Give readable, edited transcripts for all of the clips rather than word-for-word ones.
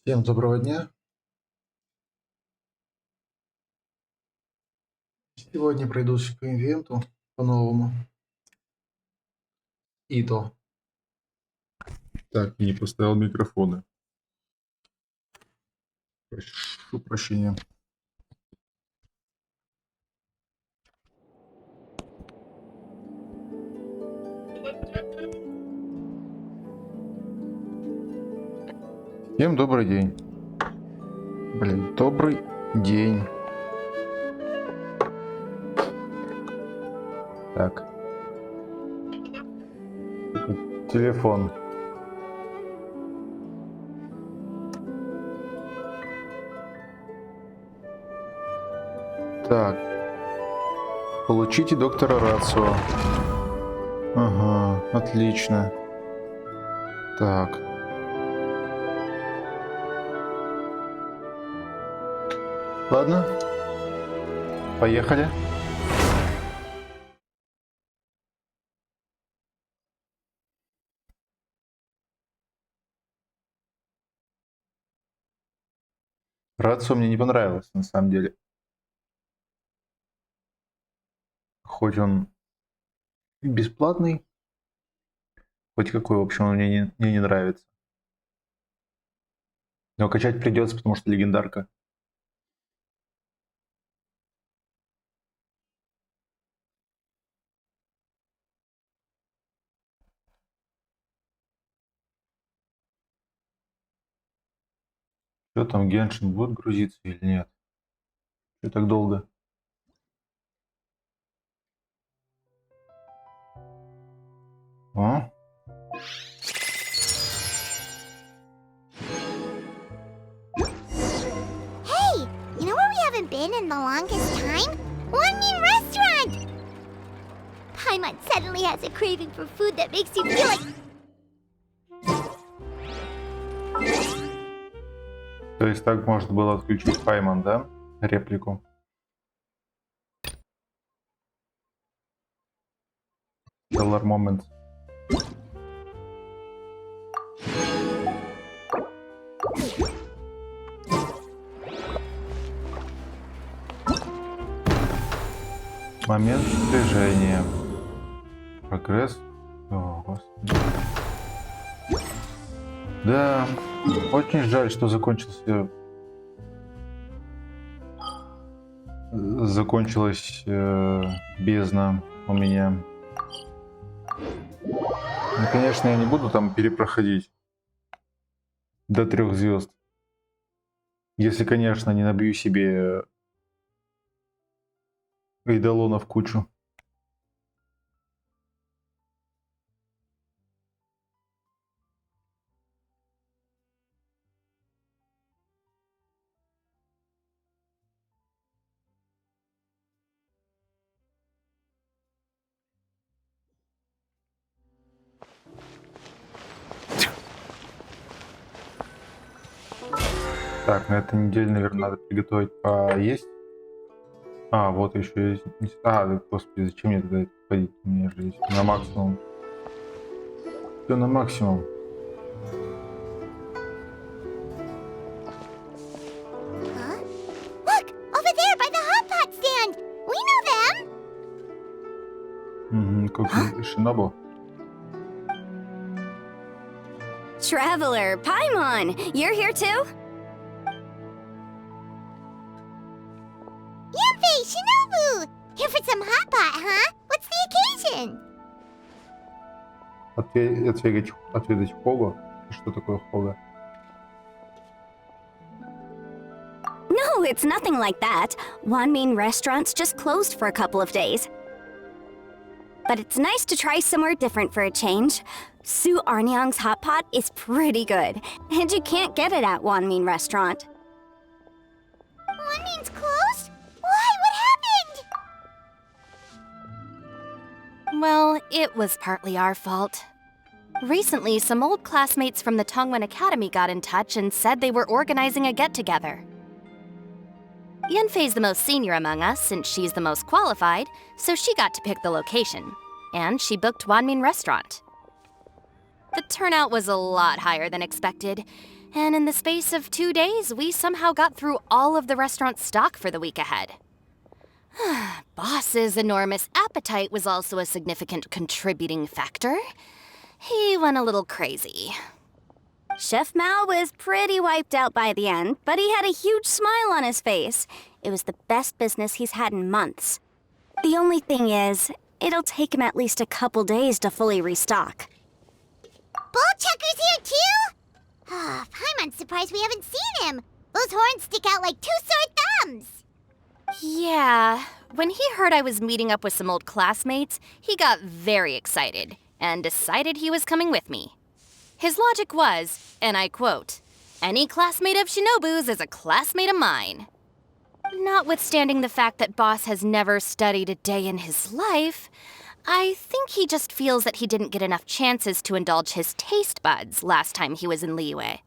Всем доброго дня! Сегодня пройдусь по ивенту по-новому. И то. Так, не поставил микрофоны. Прошу прощения. Всем добрый день. Блин, добрый день. Так. Телефон. Так. Получите доктора Рацио. Ага, отлично. Так. Ладно. Поехали. Рацио мне не понравилось, на самом деле. Хоть он бесплатный, хоть какой, в общем, он мне не нравится. Но качать придется, потому что легендарка. Что там, Genshon будет грузиться или нет? Что так долго? А? Hey, you know where we haven't been in the longest time? One Mean Restaurant! Paimon suddenly has a craving for food that makes you feel like... То есть так можно было отключить Paimon, да? Реплику. Stellar Moment. Момент движения. Прогресс. О, Господи. Да, очень жаль, что закончилась бездна у меня. Ну, конечно, я не буду там перепроходить до 3 звезд. Если, конечно, не набью себе эйдолона в кучу. Так, на этой неделе, наверное, надо приготовить поесть. А, вот еще есть. А, да, господи, зачем мне тогда ходить? У меня же есть на максимум. Все на максимум. Huh? Look! Over there by the hot pot stand! We know them! Угу, как Шинобу. Traveler, Paimon, you're here too? Yanfei, Shinobu! Here for some hot pot, huh? What's the occasion? Отведать Хого. Что такое Хога? No, it's nothing like that. One Mean Restaurant's just closed for a couple of days. But it's nice to try somewhere different for a change. Su Arnyang's hot pot is pretty good, and you can't get it at One Mean Restaurant. One means closed? Why? What happened? Well, it was partly our fault. Recently, some old classmates from the Tongwen Academy got in touch and said they were organizing a get-together. Yanfei's the most senior among us, since she's the most qualified, so she got to pick the location. And she booked Wanmin Restaurant. The turnout was a lot higher than expected, And in the space of 2 days, we somehow got through all of the restaurant's stock for the week ahead. Boss's enormous appetite was also a significant contributing factor. He went a little crazy. Chef Mao was pretty wiped out by the end, but he had a huge smile on his face. It was the best business he's had in months. The only thing is, it'll take him at least a couple days to fully restock. Bullchucker's here too? Paimon's surprised we haven't seen him. Those horns stick out like 2 sore thumbs. Yeah, when he heard I was meeting up with some old classmates, he got very excited and decided he was coming with me. His logic was, and I quote, "Any classmate of Shinobu's is a classmate of mine." Notwithstanding the fact that Boss has never studied a day in his life, I think he just feels that he didn't get enough chances to indulge his taste buds last time he was in Liyue.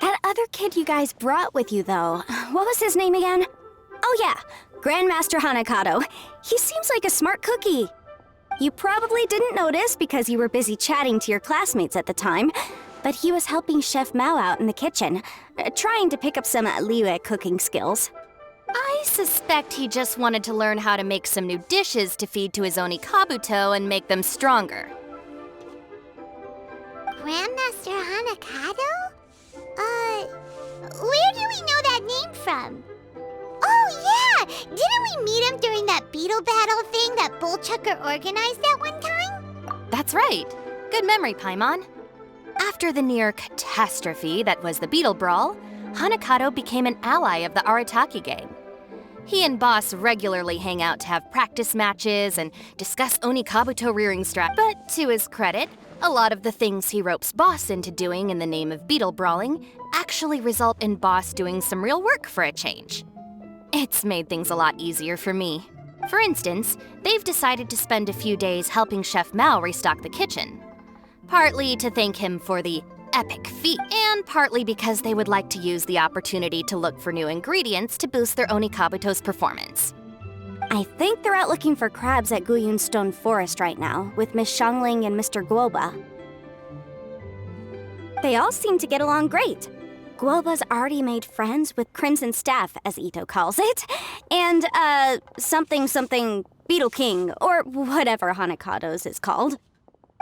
That other kid you guys brought with you, though, what was his name again? Oh yeah, Grandmaster Hanakato. He seems like a smart cookie. You probably didn't notice because you were busy chatting to your classmates at the time, but he was helping Chef Mao out in the kitchen, trying to pick up some Liyue cooking skills. I suspect he just wanted to learn how to make some new dishes to feed to his Onikabuto and make them stronger. Grandmaster Hanakato? Where do we know that name from? Oh yeah! Didn't we meet him during that beetle battle thing that Bullchucker organized that one time? That's right. Good memory, Paimon. After the near catastrophe that was the Beetle Brawl, Hanakato became an ally of the Arataki gang. He and Boss regularly hang out to have practice matches and discuss Onikabuto rearing strat. But to his credit, a lot of the things he ropes Boss into doing in the name of beetle brawling actually result in Boss doing some real work for a change. It's made things a lot easier for me. For instance, they've decided to spend a few days helping Chef Mao restock the kitchen. Partly to thank him for the epic feat, and partly because they would like to use the opportunity to look for new ingredients to boost their Onikabuto's performance. I think they're out looking for crabs at Guyun Stone Forest right now, with Miss Shangling and Mr. Guoba. They all seem to get along great. Guoba's already made friends with Crimson Staff, as Ito calls it, and, something Beetle King, or whatever Hanakato's is called.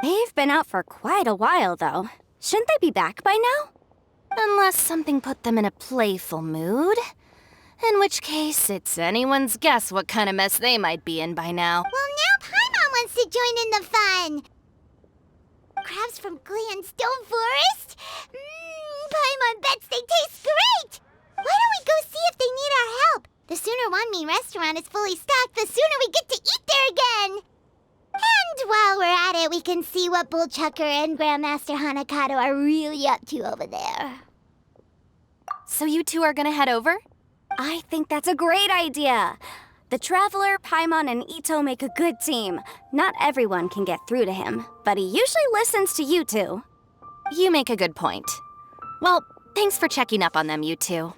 They've been out for quite a while, though. Shouldn't they be back by now? Unless something put them in a playful mood. In which case, it's anyone's guess what kind of mess they might be in by now. Well, now Paimon wants to join in the fun. Crabs from Guyun Stone Forest? Paimon bets they taste great! Why don't we go see if they need our help? The sooner Wanmin restaurant is fully stocked, the sooner we get to eat there again! And while we're at it, we can see what Bullchucker and Grandmaster Hanakato are really up to over there. So you two are gonna head over? I think that's a great idea. The Traveler, Paimon, and Ito make a good team. Not everyone can get through to him, but he usually listens to you two. You make a good point. Well, thanks for checking up on them, you two.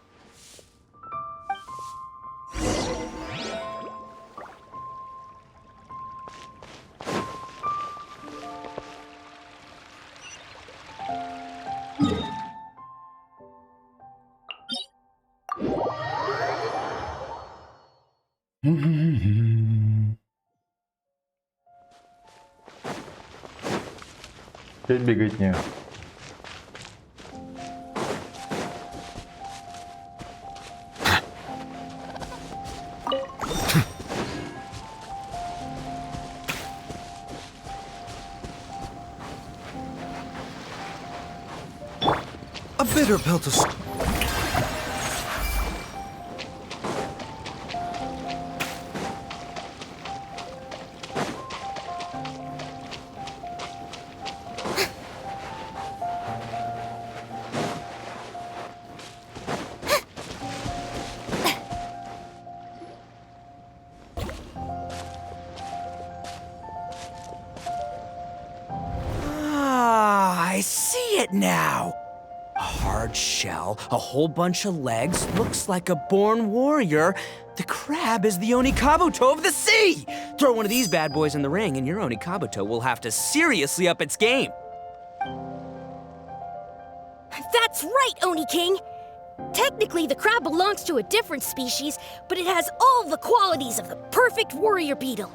Опять беготня. A bitter pill to I see it now. A hard shell, a whole bunch of legs, looks like a born warrior. The crab is the Onikabuto of the sea! Throw one of these bad boys in the ring and your Onikabuto will have to seriously up its game. That's right, Oni King! Technically, the crab belongs to a different species, but it has all the qualities of the perfect warrior beetle.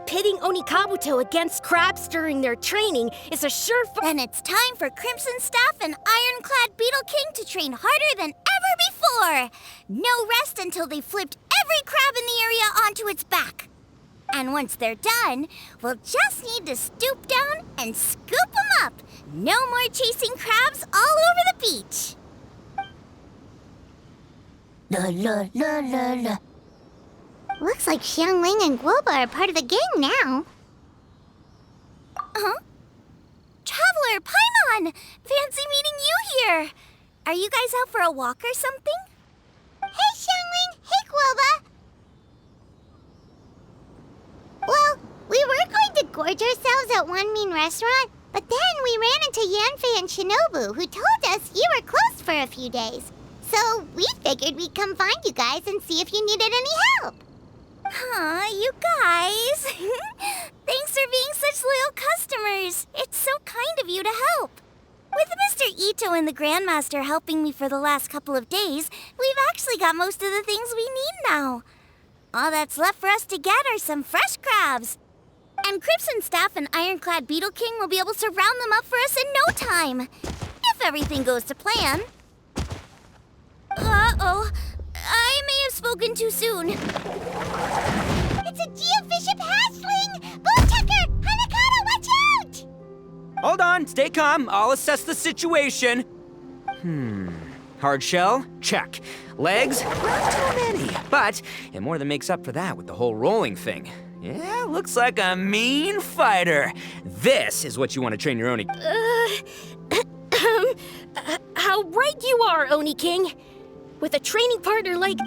Pitting Onikabuto against crabs during their training is a surefire— Then it's time for Crimson Staff and Ironclad Beetle King to train harder than ever before! No rest until they've flipped every crab in the area onto its back. And once they're done, we'll just need to stoop down and scoop them up. No more chasing crabs all over the beach. La la la la la. Looks like Xiangling and Guoba are part of the gang now. Huh? Traveler, Paimon! Fancy meeting you here! Are you guys out for a walk or something? Hey, Xiangling! Hey, Guoba! Well, we were going to gorge ourselves at One Mean Restaurant, but then we ran into Yanfei and Shinobu, who told us you were closed for a few days. So we figured we'd come find you guys and see if you needed any help. Aw, you guys. Thanks for being such loyal customers. It's so kind of you to help. With Mr. Ito and the Grandmaster helping me for the last couple of days, we've actually got most of the things we need now. All that's left for us to get are some fresh crabs. And Crimson Staff and Ironclad Beetle King will be able to round them up for us in no time. If everything goes to plan. Uh-oh. I may have spoken too soon. It's a geobishop hatchling! Bullchucker! Hanakata, watch out! Hold on, stay calm. I'll assess the situation. Hard shell? Check. Legs? Not too many. But it more than makes up for that with the whole rolling thing. Yeah, looks like a mean fighter. This is what you want to train your Oni. How right you are, Oni King! With a training partner like—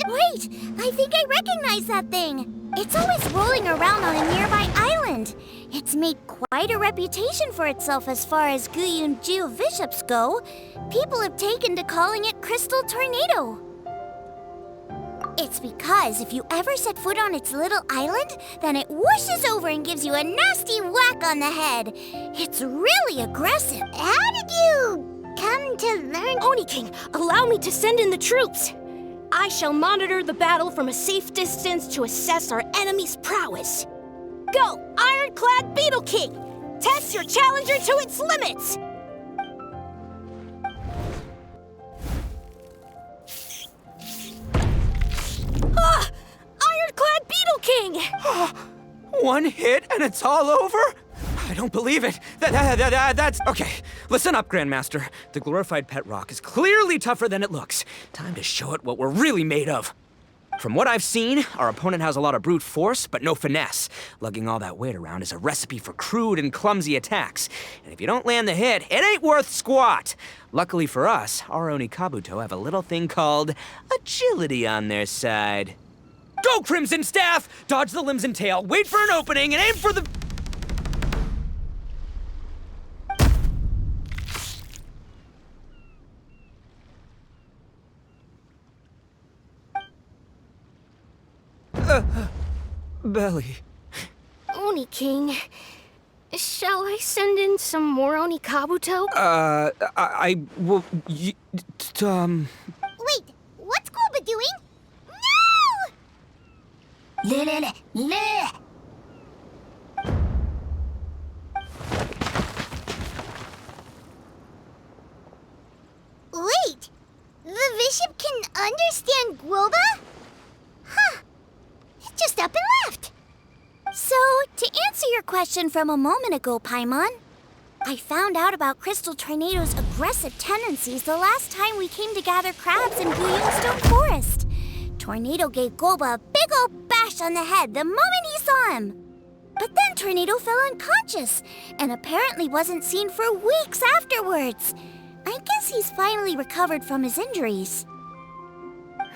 Wait, I think I recognize that thing. It's always rolling around on a nearby island. It's made quite a reputation for itself as far as Guyun geobishops go. People have taken to calling it Crystal Tornado. It's because if you ever set foot on its little island, then it whooshes over and gives you a nasty whack on the head. It's really aggressive. How did you come to learn? Oni King, allow me to send in the troops. I shall monitor the battle from a safe distance to assess our enemy's prowess. Go, Ironclad Beetle King! Test your challenger to its limits! Ah! Ironclad Beetle King! One hit and it's all over? I don't believe it. That's... Okay, listen up, Grandmaster. The glorified pet rock is clearly tougher than it looks. Time to show it what we're really made of. From what I've seen, our opponent has a lot of brute force, but no finesse. Lugging all that weight around is a recipe for crude and clumsy attacks. And if you don't land the hit, it ain't worth squat. Luckily for us, our Onikabuto have a little thing called agility on their side. Go, Crimson Staff! Dodge the limbs and tail, wait for an opening, and aim for the... belly. Oni King, shall I send in some more Onikabuto? I will... Wait, what's Guoba doing? No! Wait, the bishop can understand Guoba? Huh. Just up and left. So, to answer your question from a moment ago, Paimon, I found out about Crystal Tornado's aggressive tendencies the last time we came to gather crabs in Guyunstone Forest. Tornado gave Guoba a big old bash on the head the moment he saw him. But then Tornado fell unconscious and apparently wasn't seen for weeks afterwards. I guess he's finally recovered from his injuries.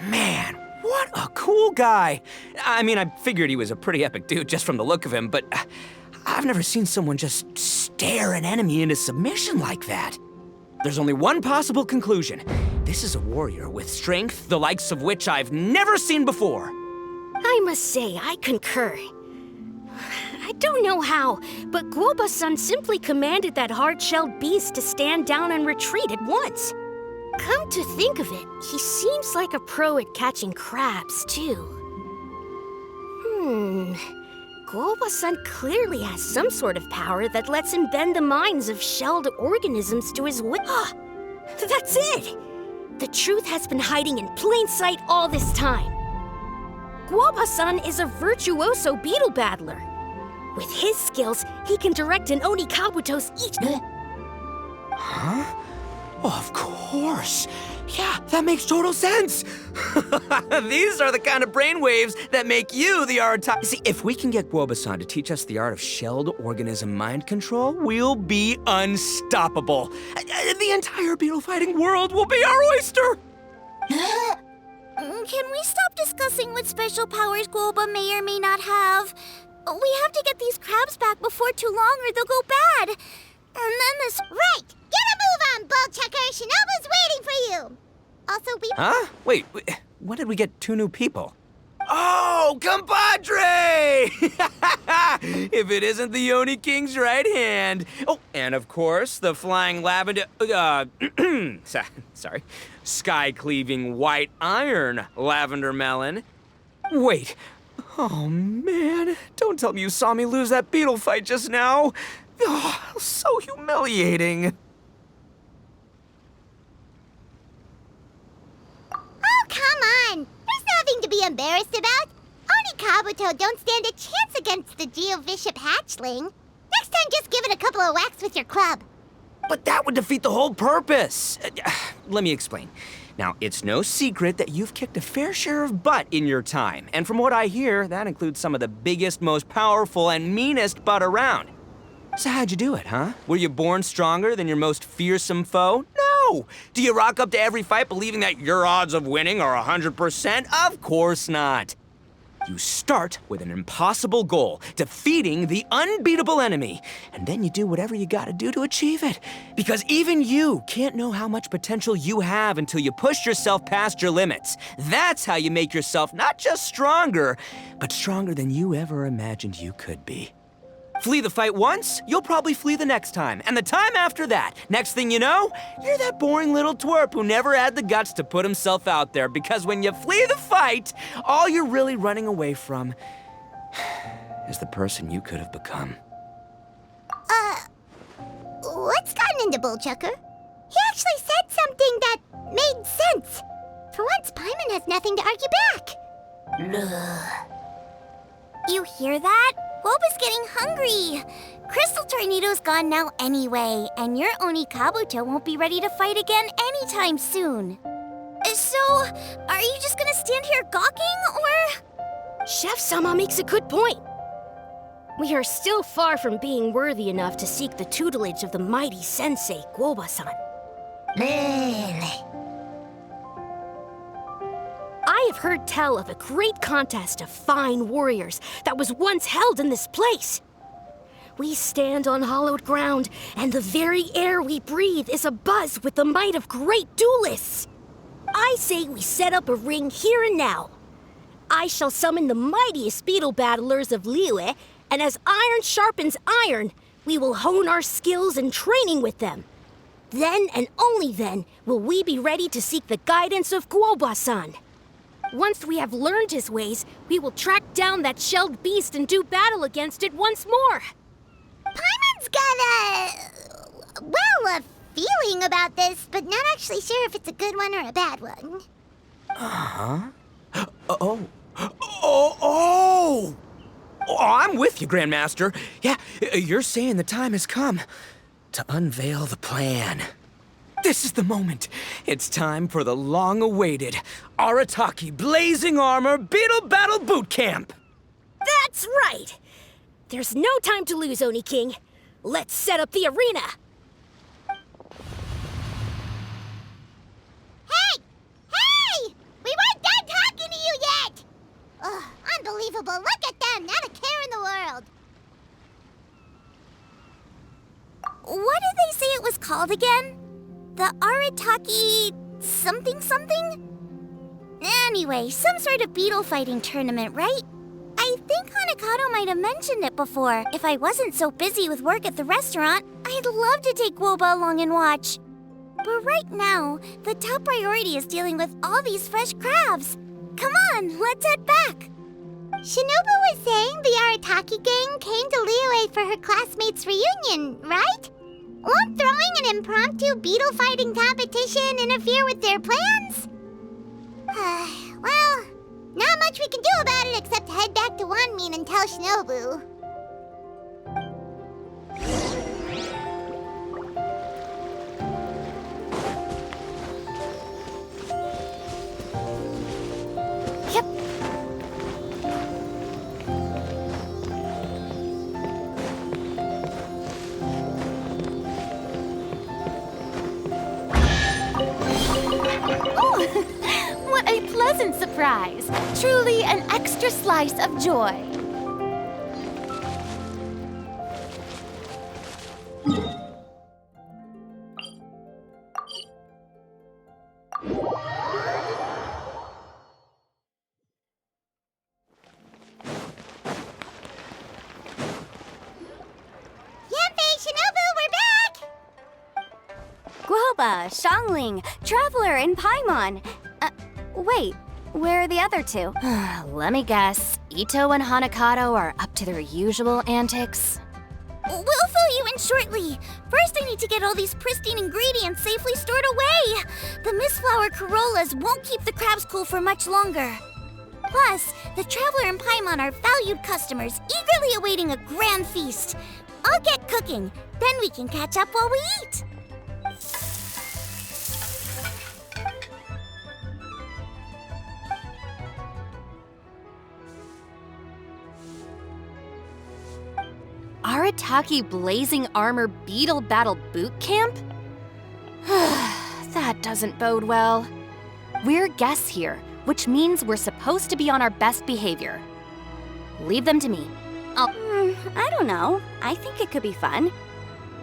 Man, what a cool guy. I mean, I figured he was a pretty epic dude just from the look of him, but I've never seen someone just stare an enemy into submission like that. There's only one possible conclusion. This is a warrior with strength, the likes of which I've never seen before. I must say, I concur. I don't know how, but Guoba-san simply commanded that hard-shelled beast to stand down and retreat at once. Come to think of it, he seems like a pro at catching crabs, too. Guoba-san clearly has some sort of power that lets him bend the minds of shelled organisms to his will. That's it! The truth has been hiding in plain sight all this time. Guoba-san is a virtuoso beetle battler. With his skills, he can direct an Oni Kabuto's each... Huh? Oh, of course. Yeah, that makes total sense. These are the kind of brainwaves that make you the Arataki. See, if we can get Guoba-san to teach us the art of shelled organism mind control, we'll be unstoppable. The entire beetle fighting world will be our oyster. Can we stop discussing what special powers Guoba may or may not have? We have to get these crabs back before too long or they'll go bad. And then this... Right! Get a move on, Bullchucker! Shinobu's waiting for you! Also, we... Huh? Wait, when did we get 2 new people? Oh, compadre! If it isn't the Oni King's right hand. Oh, and of course, the flying lavender... sorry. Sky-cleaving white iron lavender melon. Wait. Oh, man. Don't tell me you saw me lose that beetle fight just now. Oh, so humiliating. Oh, come on! There's nothing to be embarrassed about. Oni Kabuto don't stand a chance against the Geovishap hatchling. Next time, just give it a couple of whacks with your club. But that would defeat the whole purpose. Let me explain. Now, it's no secret that you've kicked a fair share of butt in your time. And from what I hear, that includes some of the biggest, most powerful, and meanest butt around. So how'd you do it, huh? Were you born stronger than your most fearsome foe? No! Do you rock up to every fight believing that your odds of winning are 100%? Of course not. You start with an impossible goal, defeating the unbeatable enemy, and then you do whatever you gotta do to achieve it. Because even you can't know how much potential you have until you push yourself past your limits. That's how you make yourself not just stronger, but stronger than you ever imagined you could be. Flee the fight once, you'll probably flee the next time, and the time after that. Next thing you know, you're that boring little twerp who never had the guts to put himself out there, because when you flee the fight, all you're really running away from is the person you could have become. What's gotten into Bullchucker? He actually said something that made sense. For once, Paimon has nothing to argue back. You hear that? Woba's getting hungry. Crystal Tornado's gone now anyway, and your Oni Kabuto won't be ready to fight again anytime soon. So, are you just gonna stand here gawking, or...? Chef-sama makes a good point. We are still far from being worthy enough to seek the tutelage of the mighty sensei, Guoba-san. I have heard tell of a great contest of fine warriors that was once held in this place. We stand on hallowed ground, and the very air we breathe is abuzz with the might of great duelists. I say we set up a ring here and now. I shall summon the mightiest beetle battlers of Liyue, and as iron sharpens iron, we will hone our skills and training with them. Then and only then will we be ready to seek the guidance of Guoba-san. Once we have learned his ways, we will track down that shelled beast and do battle against it once more. Paimon's got a feeling about this, but not actually sure if it's a good one or a bad one. Oh, I'm with you, Grandmaster. Yeah, you're saying the time has come to unveil the plan. This is the moment. It's time for the long-awaited Arataki Blazing Armor Beetle Battle Boot Camp. That's right. There's no time to lose, Oni King. Let's set up the arena. Hey! We weren't done talking to you yet! Ugh, unbelievable. Look at them, not a care in the world. What did they say it was called again? The Arataki something? Anyway, some sort of beetle fighting tournament, right? I I think Hanakato might have mentioned it before. If I wasn't so busy with work at the restaurant, I'd love to take Woba along and watch. But right now, the top priority is dealing with all these fresh crabs. Come on, let's head back. Shinobu was saying the Arataki gang came to Liyue for her classmates' reunion, right? Won't throwing an impromptu beetle fighting competition interfere with their plans? Well, not much we can do about it except head back to Wanmin and tell Shinobu. Yep. What a pleasant surprise! Truly an extra slice of joy. Yanfei, Shinobu, we're back! Guoba, Xiangling, Traveler, and Paimon. Wait, where are the other two? Let me guess. Ito and Hanakato are up to their usual antics. We'll fill you in shortly. First, I need to get all these pristine ingredients safely stored away. The Mistflower Corollas won't keep the crabs cool for much longer. Plus, the Traveler and Paimon are valued customers, eagerly awaiting a grand feast. I'll get cooking, then we can catch up while we eat. Arataki Blazing Armor Beetle Battle Boot Camp? That doesn't bode well. We're guests here, which means we're supposed to be on our best behavior. Leave them to me. I don't know. I think it could be fun.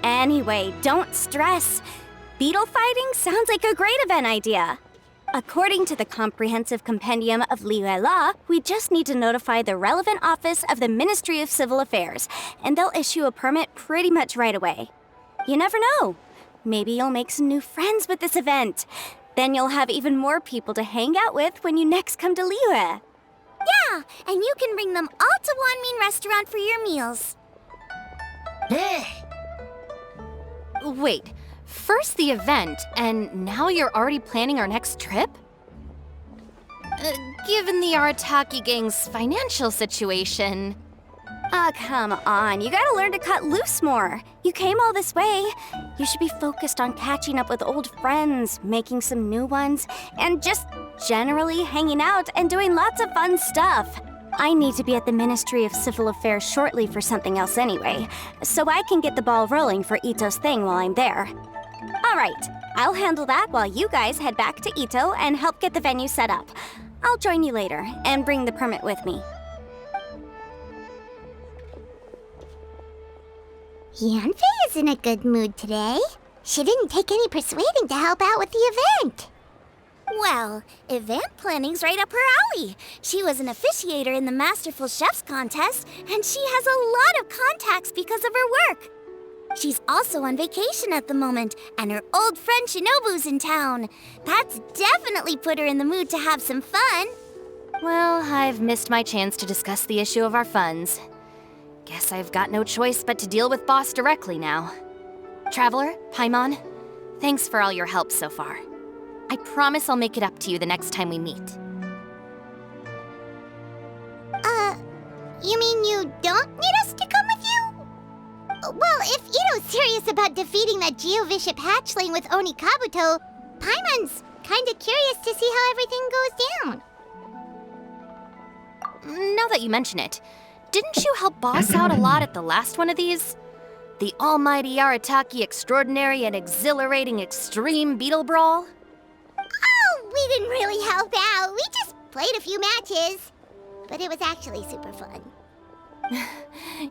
Anyway, don't stress. Beetle fighting sounds like a great event idea. According to the Comprehensive Compendium of Liyue Law, we just need to notify the relevant office of the Ministry of Civil Affairs, and they'll issue a permit pretty much right away. You never know. Maybe you'll make some new friends with this event. Then you'll have even more people to hang out with when you next come to Liyue. Yeah, and you can bring them all to Wanmin Restaurant for your meals. Wait, first the event, and now you're already planning our next trip? Given the Arataki gang's financial situation... Come on. You gotta learn to cut loose more. You came all this way. You should be focused on catching up with old friends, making some new ones, and just generally hanging out and doing lots of fun stuff. I need to be at the Ministry of Civil Affairs shortly for something else anyway, so I can get the ball rolling for Ito's thing while I'm there. All right, I'll handle that while you guys head back to Ito and help get the venue set up. I'll join you later and bring the permit with me. Yanfei is in a good mood today. She didn't take any persuading to help out with the event. Well, event planning's right up her alley. She was an officiator in the Masterful Chefs contest, and she has a lot of contacts because of her work. She's also on vacation at the moment, and her old friend Shinobu's in town. That's definitely put her in the mood to have some fun. Well, I've missed my chance to discuss the issue of our funds. Guess I've got no choice but to deal with Boss directly now. Traveler, Paimon, thanks for all your help so far. I promise I'll make it up to you the next time we meet. You mean you don't need us to come with you? Well, if Ito's serious about defeating that Geovishap hatchling with Oni Kabuto, Paimon's kinda curious to see how everything goes down. Now that you mention it, didn't you help Boss out a lot at the last one of these? The almighty Arataki extraordinary and exhilarating extreme beetle brawl? Oh, we didn't really help out. We just played a few matches. But it was actually super fun.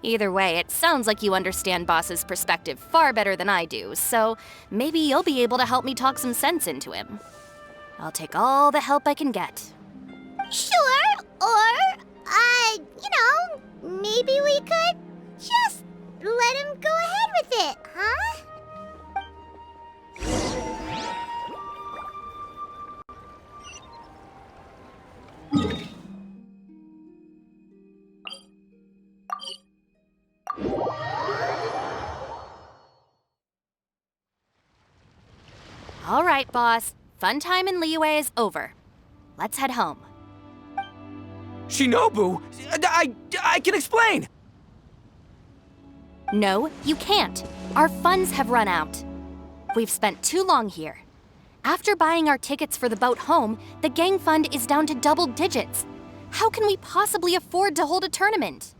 Either way, it sounds like you understand Boss's perspective far better than I do, so maybe you'll be able to help me talk some sense into him. I'll take all the help I can get. Sure, or Maybe we could just let him go ahead with it, huh? All right, boss. Fun time in Liyue is over. Let's head home. Shinobu, I can explain. No, you can't. Our funds have run out. We've spent too long here. After buying our tickets for the boat home, the gang fund is down to double digits. How can we possibly afford to hold a tournament?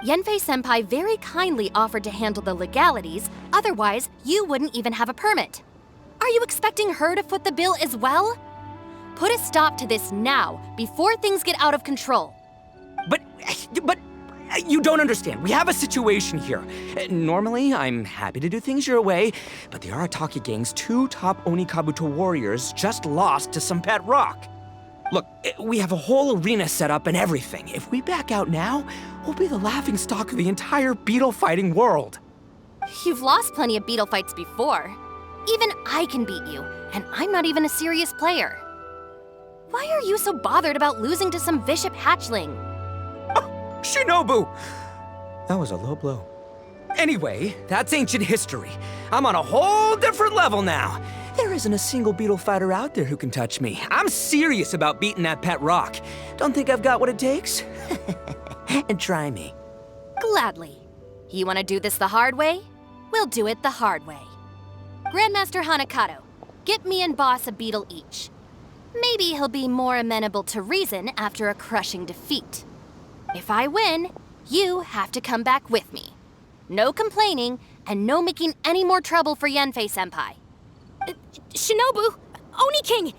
Yenfei-senpai very kindly offered to handle the legalities, otherwise you wouldn't even have a permit. Are you expecting her to foot the bill as well? Put a stop to this now, before things get out of control. But you don't understand. We have a situation here. Normally, I'm happy to do things your way, but the Arataki gang's 2 top Onikabuto warriors just lost to some pet rock. Look, we have a whole arena set up and everything. If we back out now, we'll be the laughingstock of the entire beetle fighting world. You've lost plenty of beetle fights before. Even I can beat you, and I'm not even a serious player. Why are you so bothered about losing to some bishop hatchling? Shinobu! That was a low blow. Anyway, that's ancient history. I'm on a whole different level now. There isn't a single beetle fighter out there who can touch me. I'm serious about beating that pet rock. Don't think I've got what it takes? And try me. Gladly. You want to do this the hard way? We'll do it the hard way. Grandmaster Hanakato, get me and Boss a beetle each. Maybe he'll be more amenable to reason after a crushing defeat. If I win, you have to come back with me. No complaining, and no making any more trouble for Yenfei-senpai. Shinobu, Oni King,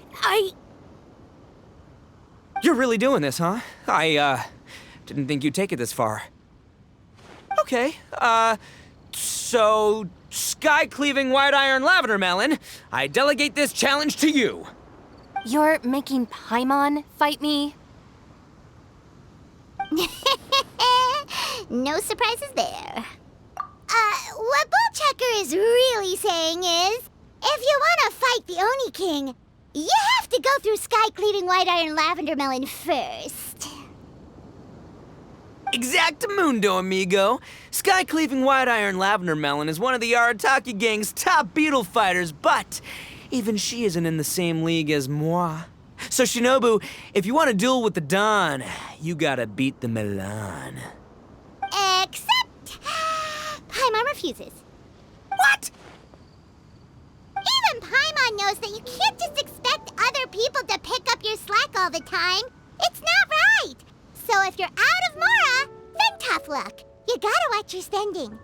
You're really doing this, huh? I didn't think you'd take it this far. Okay, so sky-cleaving white iron lavender melon, I delegate this challenge to you. You're making Paimon fight me? No surprises there. What Bullchecker is really saying is, if you want to fight the Oni King, you have to go through sky-cleaving white iron lavender melon first. Exactamundo, amigo. Sky-cleaving white iron lavender melon is one of the Arataki gang's top beetle fighters, but even she isn't in the same league as moi. So Shinobu, if you want to duel with the Don, you gotta beat the Milan. Except Paimon refuses. What? Even Paimon knows that you can't just expect other people to pick up your slack all the time. It's not right. So if you're out of Mora, then tough luck. You gotta watch your spending.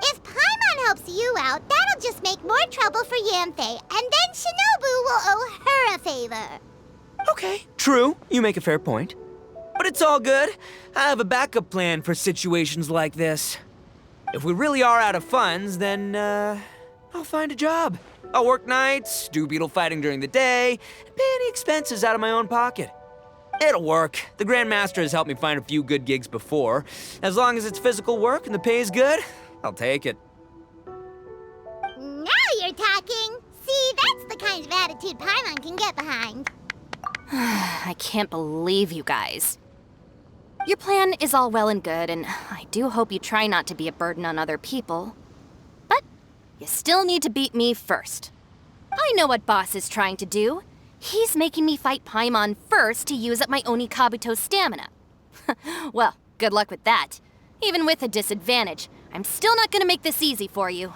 If Paimon helps you out, that'll just make more trouble for Yanfei, and then Shinobu will owe her a favor. Okay, true. You make a fair point. But it's all good. I have a backup plan for situations like this. If we really are out of funds, then, I'll find a job. I'll work nights, do beetle fighting during the day, and pay any expenses out of my own pocket. It'll work. The Grandmaster has helped me find a few good gigs before. As long as it's physical work and the pay is good, I'll take it. Now you're talking. See, that's the kind of attitude Paimon can get behind. I can't believe you guys. Your plan is all well and good, and I do hope you try not to be a burden on other people. But you still need to beat me first. I know what Boss is trying to do. He's making me fight Paimon first to use up my Onikabuto stamina. Well, good luck with that. Even with a disadvantage, I'm still not gonna make this easy for you.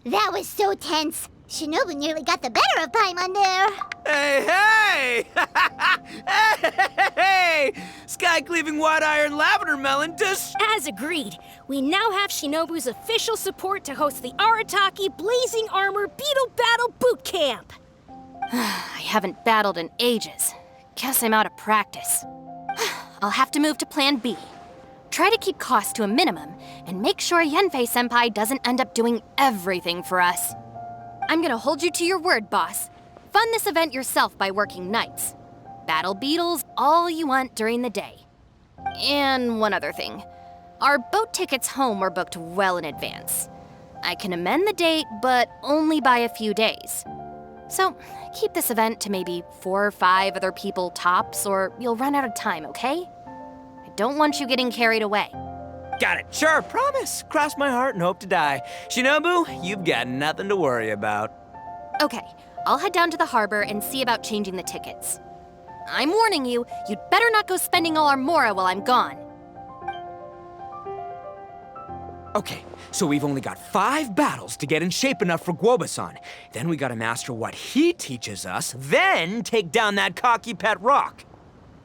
That was so tense. Shinobu nearly got the better of Paimon there. Hey! Hey! Sky-cleaving white iron lavender melon just... As agreed, we now have Shinobu's official support to host the Arataki Blazing Armor Beetle Battle Boot Camp. I haven't battled in ages. Guess I'm out of practice. I'll have to move to Plan B. Try to keep costs to a minimum, and make sure Yenfei-senpai doesn't end up doing everything for us. I'm gonna hold you to your word, boss. Fund this event yourself by working nights. Battle beetles all you want during the day. And one other thing. Our boat tickets home were booked well in advance. I can amend the date, but only by a few days. So, keep this event to maybe 4 or 5 other people tops, or you'll run out of time, okay? I don't want you getting carried away. Got it. Sure, promise. Cross my heart and hope to die. Shinobu, you've got nothing to worry about. Okay, I'll head down to the harbor and see about changing the tickets. I'm warning you, you'd better not go spending all our mora while I'm gone. Okay, so we've only got 5 battles to get in shape enough for Guoba-san. Then we gotta master what he teaches us, then take down that cocky pet rock.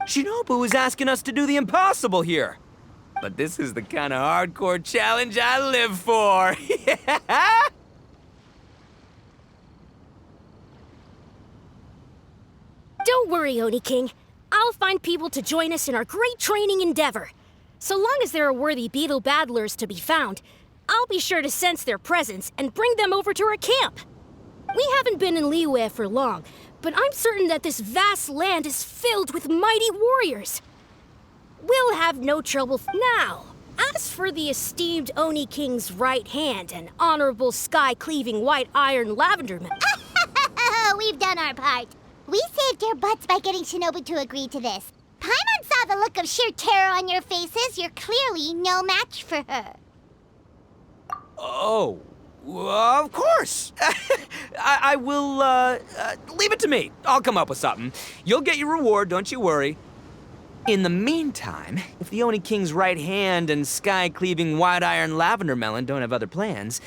Shinobu is asking us to do the impossible here. But this is the kind of hardcore challenge I live for. Yeah. Don't worry, Oni King. I'll find people to join us in our great training endeavor. So long as there are worthy beetle battlers to be found, I'll be sure to sense their presence and bring them over to our camp. We haven't been in Liyue for long, but I'm certain that this vast land is filled with mighty warriors. We'll have no trouble now. As for the esteemed Oni King's right hand and honorable sky-cleaving white iron lavender man... We've done our part. We saved your butts by getting Shinobu to agree to this. Paimon saw the look of sheer terror on your faces. You're clearly no match for her. Oh, of course. I will, leave it to me. I'll come up with something. You'll get your reward, don't you worry. In the meantime, if the Oni King's right hand and sky-cleaving white iron lavender melon don't have other plans,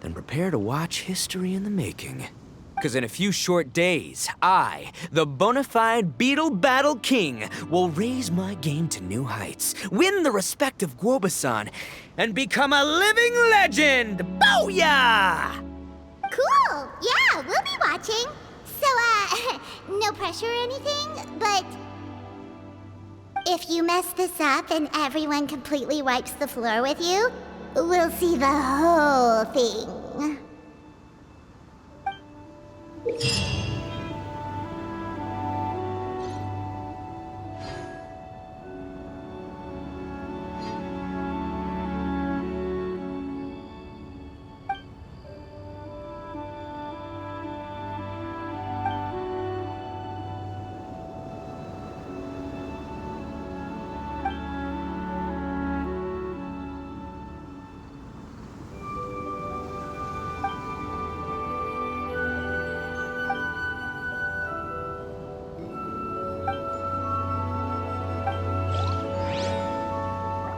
then prepare to watch history in the making. Because in a few short days, I, the bona fide Beetle Battle King, will raise my game to new heights, win the respect of Guoba-san, and become a living legend! Booyah! Cool. Yeah, we'll be watching. So, no pressure or anything, but... if you mess this up and everyone completely wipes the floor with you, we'll see the whole thing.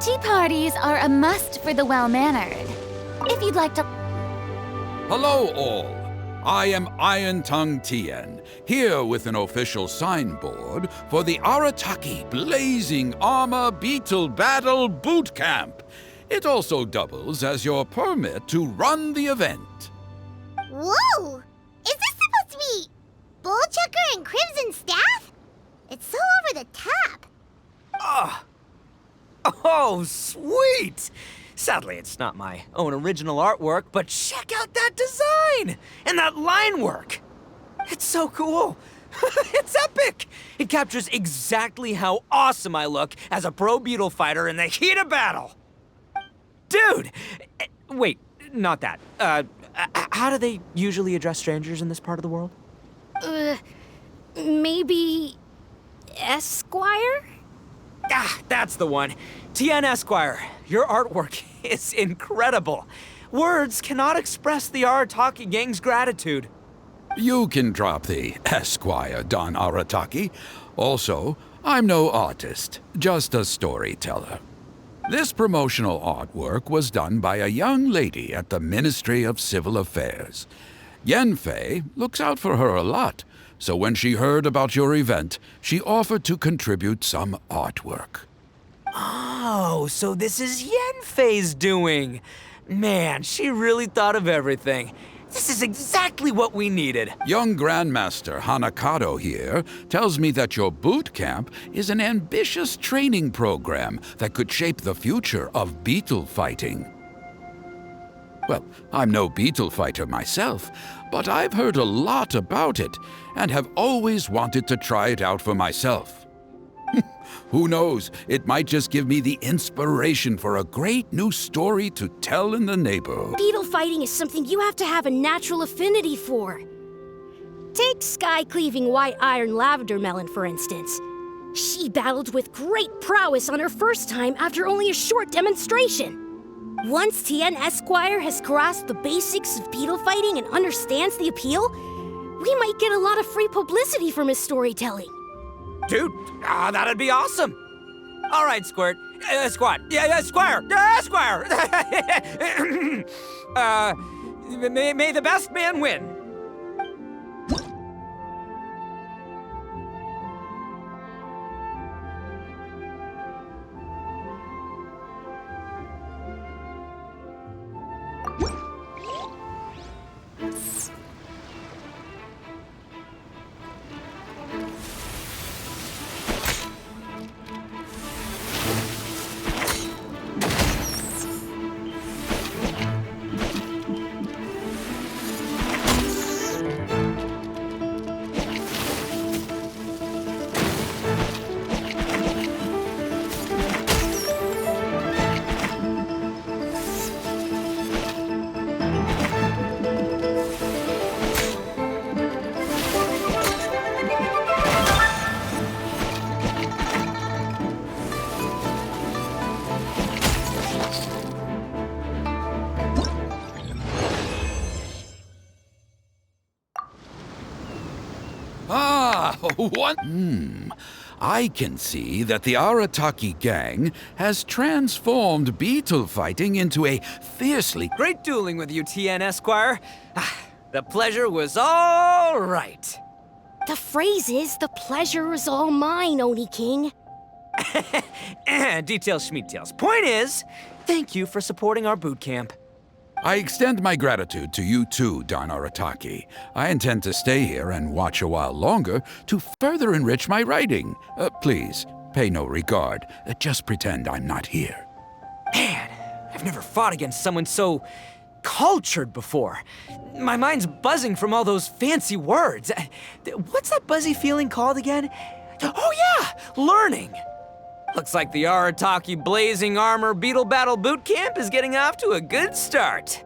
Tea parties are a must for the well-mannered. If you'd like to... Hello, all. I am Iron Tongue Tien, here with an official signboard for the Arataki Blazing Armor Beetle Battle Boot Camp. It also doubles as your permit to run the event. Whoa! Is this supposed to be Bullchucker and Crimson Staff? It's so over the top. Oh, sweet! Sadly, it's not my own original artwork, but check out that design! And that line work! It's so cool! It's epic! It captures exactly how awesome I look as a pro beetle fighter in the heat of battle! Dude! Wait, not that. How do they usually address strangers in this part of the world? Maybe... Esquire? Ah, that's the one. Tien Esquire, your artwork is incredible. Words cannot express the Arataki gang's gratitude. You can drop the Esquire, Don Arataki. Also, I'm no artist, just a storyteller. This promotional artwork was done by a young lady at the Ministry of Civil Affairs. Yenfei looks out for her a lot, so when she heard about your event, she offered to contribute some artwork. Oh, so this is Yenfei's doing. Man, she really thought of everything. This is exactly what we needed. Young Grandmaster Hanakato here tells me that your boot camp is an ambitious training program that could shape the future of beetle fighting. Well, I'm no beetle fighter myself, but I've heard a lot about it and have always wanted to try it out for myself. Who knows, it might just give me the inspiration for a great new story to tell in the neighborhood. Beetle fighting is something you have to have a natural affinity for. Take sky-cleaving white iron lavender melon, for instance. She battled with great prowess on her first time after only a short demonstration. Once Tien Esquire has grasped the basics of beetle fighting and understands the appeal, we might get a lot of free publicity from his storytelling. Dude, that'd be awesome. All right, Squirt. Squat. Yeah, Squire. Squire. May the best man win. What? I can see that the Arataki gang has transformed beetle fighting into a fiercely... Great dueling with you, Tien Esquire. The pleasure was all right. The phrase is, the pleasure is all mine, Oni King. Details schmeetails. Point is, thank you for supporting our boot camp. I extend my gratitude to you too, Don Arataki. I intend to stay here and watch a while longer to further enrich my writing. Please, pay no regard. Just pretend I'm not here. Man, I've never fought against someone so cultured before. My mind's buzzing from all those fancy words. What's that buzzy feeling called again? Oh yeah, learning. Looks like the Arataki Blazing Armor Beetle Battle Boot Camp is getting off to a good start.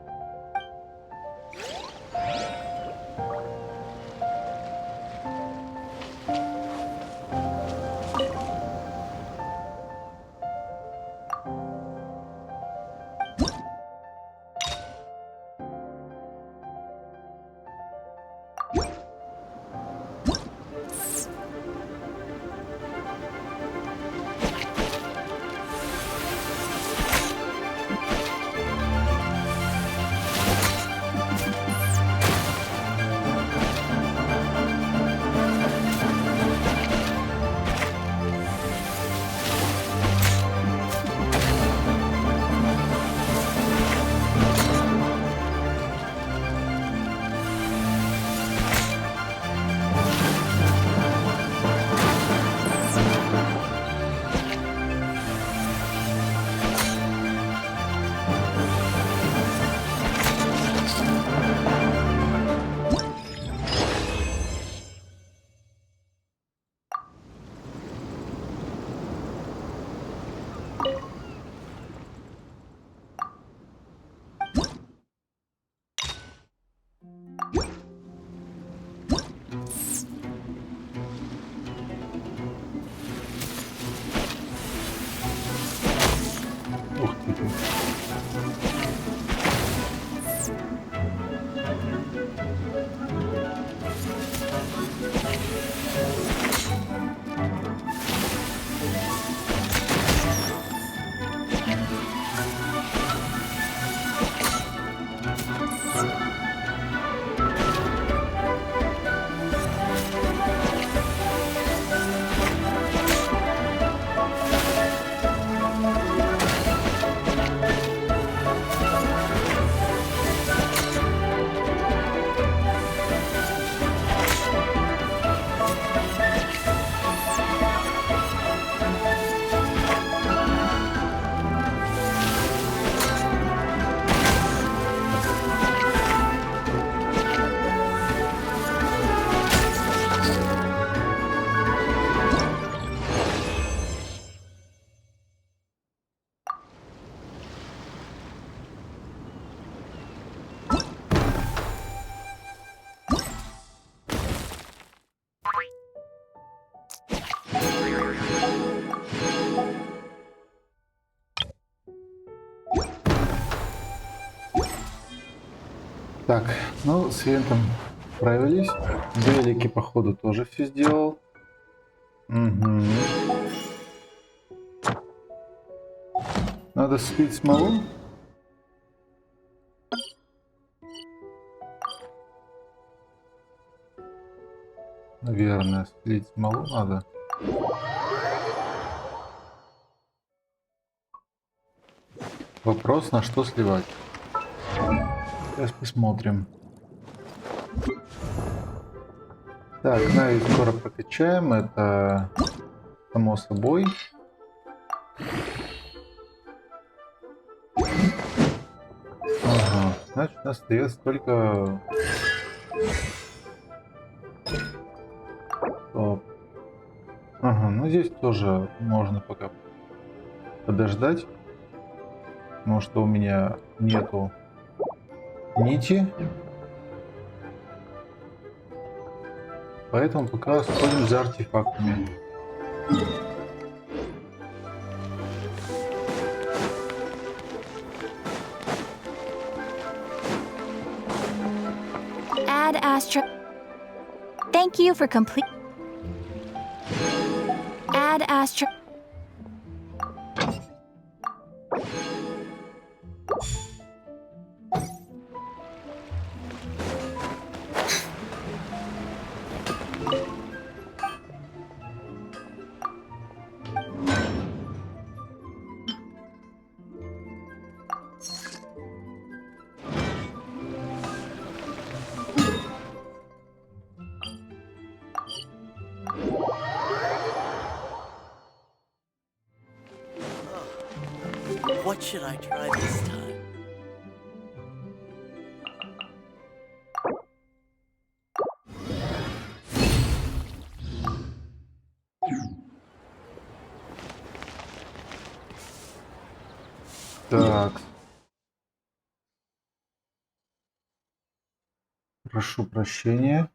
Так, ну, с ивентом справились. Дэйлики, походу, тоже все сделал. Угу. Надо слить смолу. Наверное, слить смолу надо. Вопрос, на что сливать. Сейчас посмотрим. Так, навик скоро прокачаем. Это само собой. Ага, значит, у нас остается только... Стоп. Ага, ну здесь тоже можно пока подождать. Потому что у меня нету нити. Поэтому пока сходим за артефактами. Add Astro. Thank you for complete. Add Astro. What should I try this time? Так. Прошу прощения.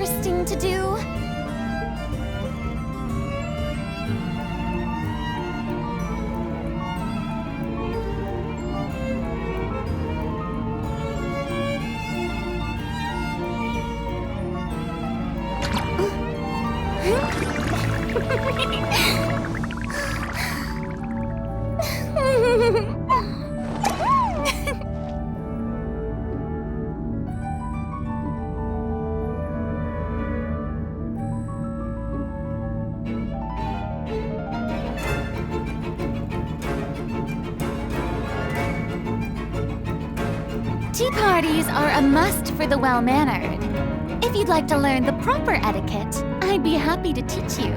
interesting to do? Tea parties are a must for the well-mannered. If you'd like to learn the proper etiquette, I'd be happy to teach you.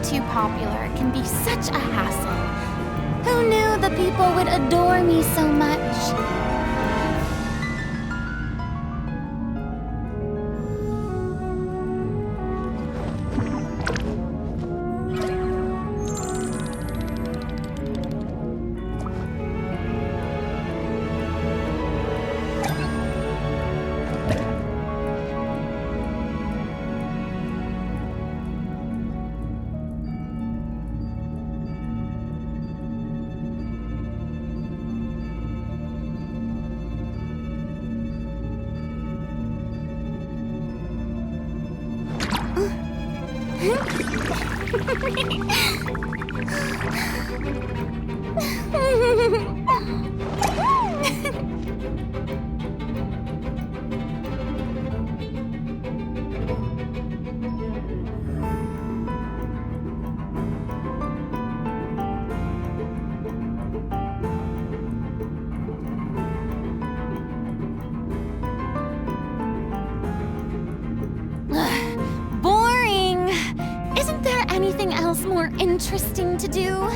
Too popular can be such a hassle. Who knew the people would adore me so much? Boring! Isn't there anything else more interesting to do?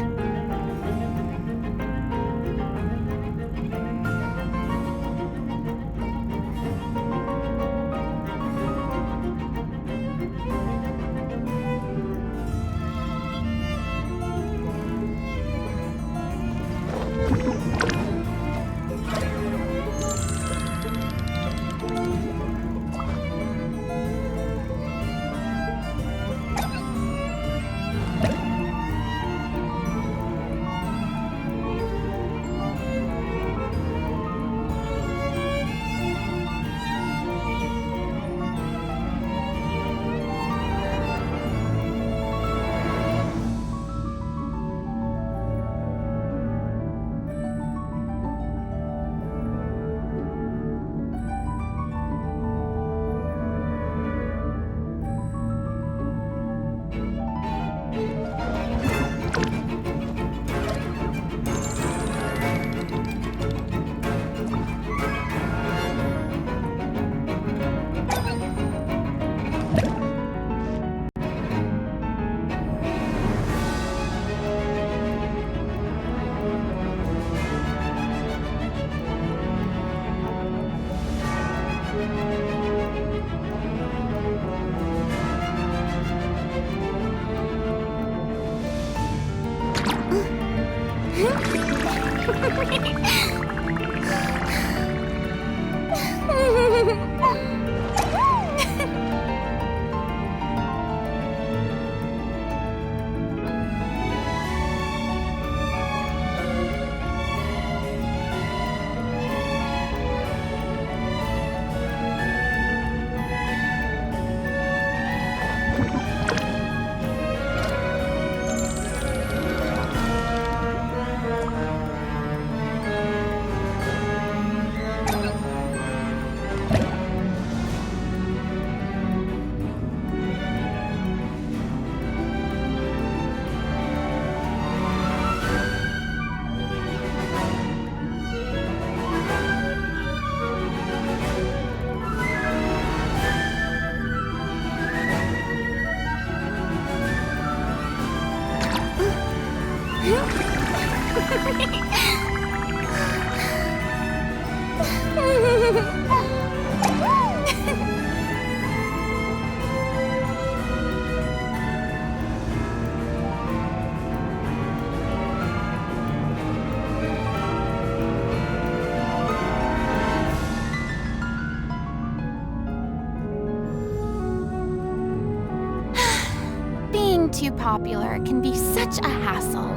Being too popular can be such a hassle.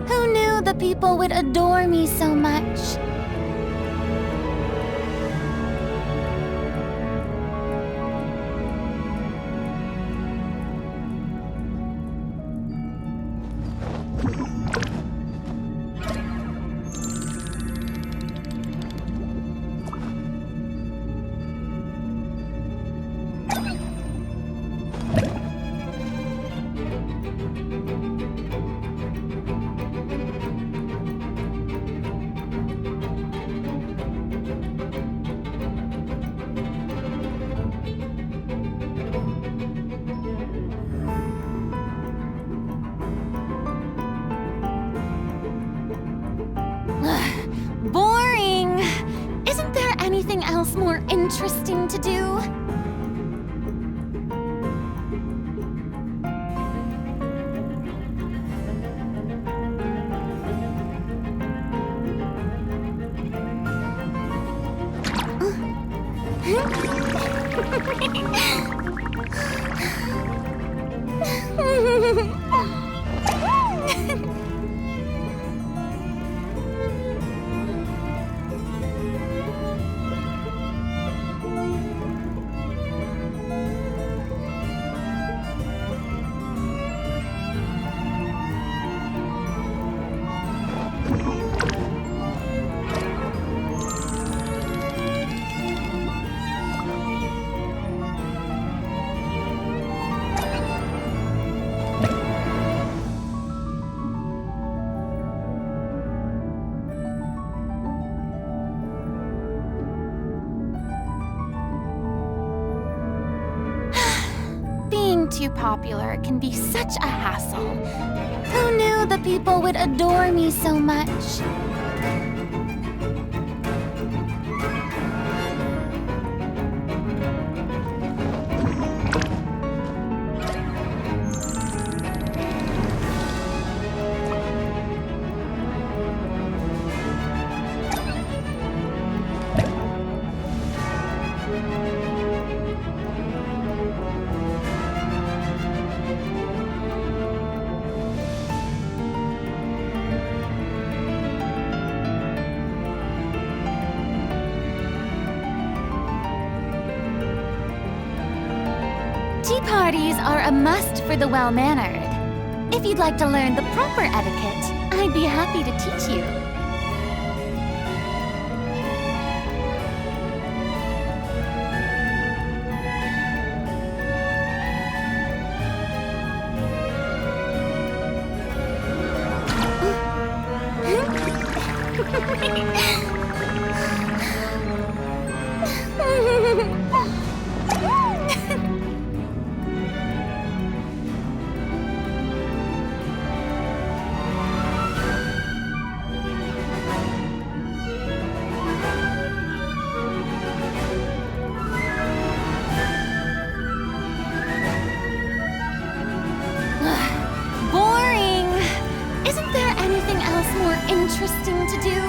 Who knew the people would adore me so much? Boring! Isn't there anything else more interesting to do? Being too popular can be such a hassle. Who knew the people would adore me so much? Tea parties are a must for the well-mannered. If you'd like to learn the proper etiquette, I'd be happy to teach you. Boring! Isn't there anything else more interesting to do.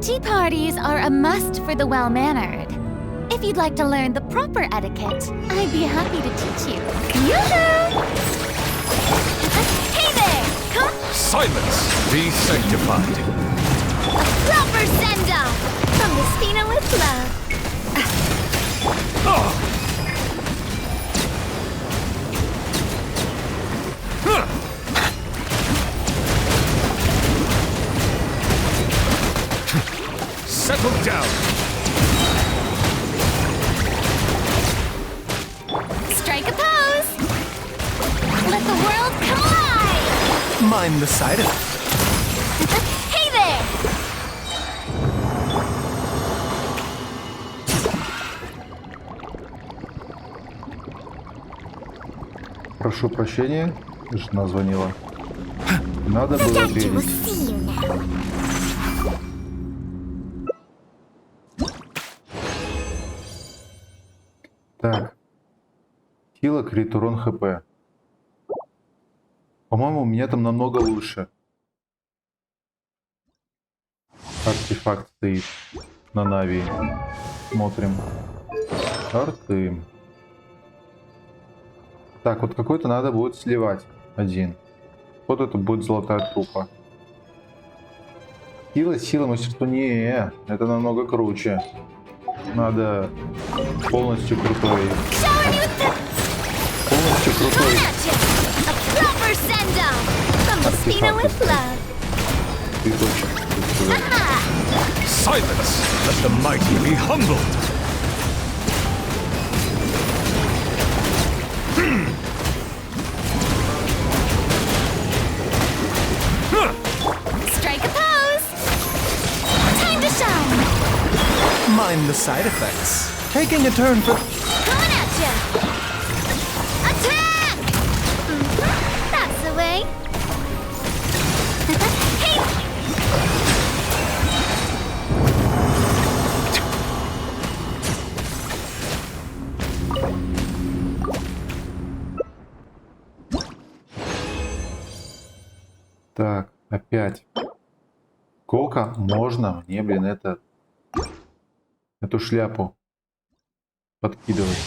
Tea parties are a must for the well-mannered. If you'd like to learn the proper etiquette, I'd be happy to teach you. Yoo-hoo! Hey there! Come Silence! Be sanctified. a proper send-off from the Spina with love. Settle down. Strike a pose! Let the world come alive! Mind the side effects. Hey there! Прошу прощения, жена звонила. Надо было We'll ответить. see you now. Так. Сила, крит, урон, хп. По-моему, у меня там намного лучше. Артефакт стоит на Нави. Смотрим. Арты. Так, вот какой-то надо будет сливать один. Вот это будет золотая трупа. Сила, мастерство. Не, это намного круче. Надо полностью крутой. Полностью крутой. A proper send-off from the Spina with love. Цветочек, так сказать. Silence! Let the mighty be humbled. Strike a pose! Time to shine! Mind the side effects. Taking a turn for... Coming at ya! Attack! That's the way. Hey! Так, опять. Сколько можно мне, блин, эту шляпу подкидывать?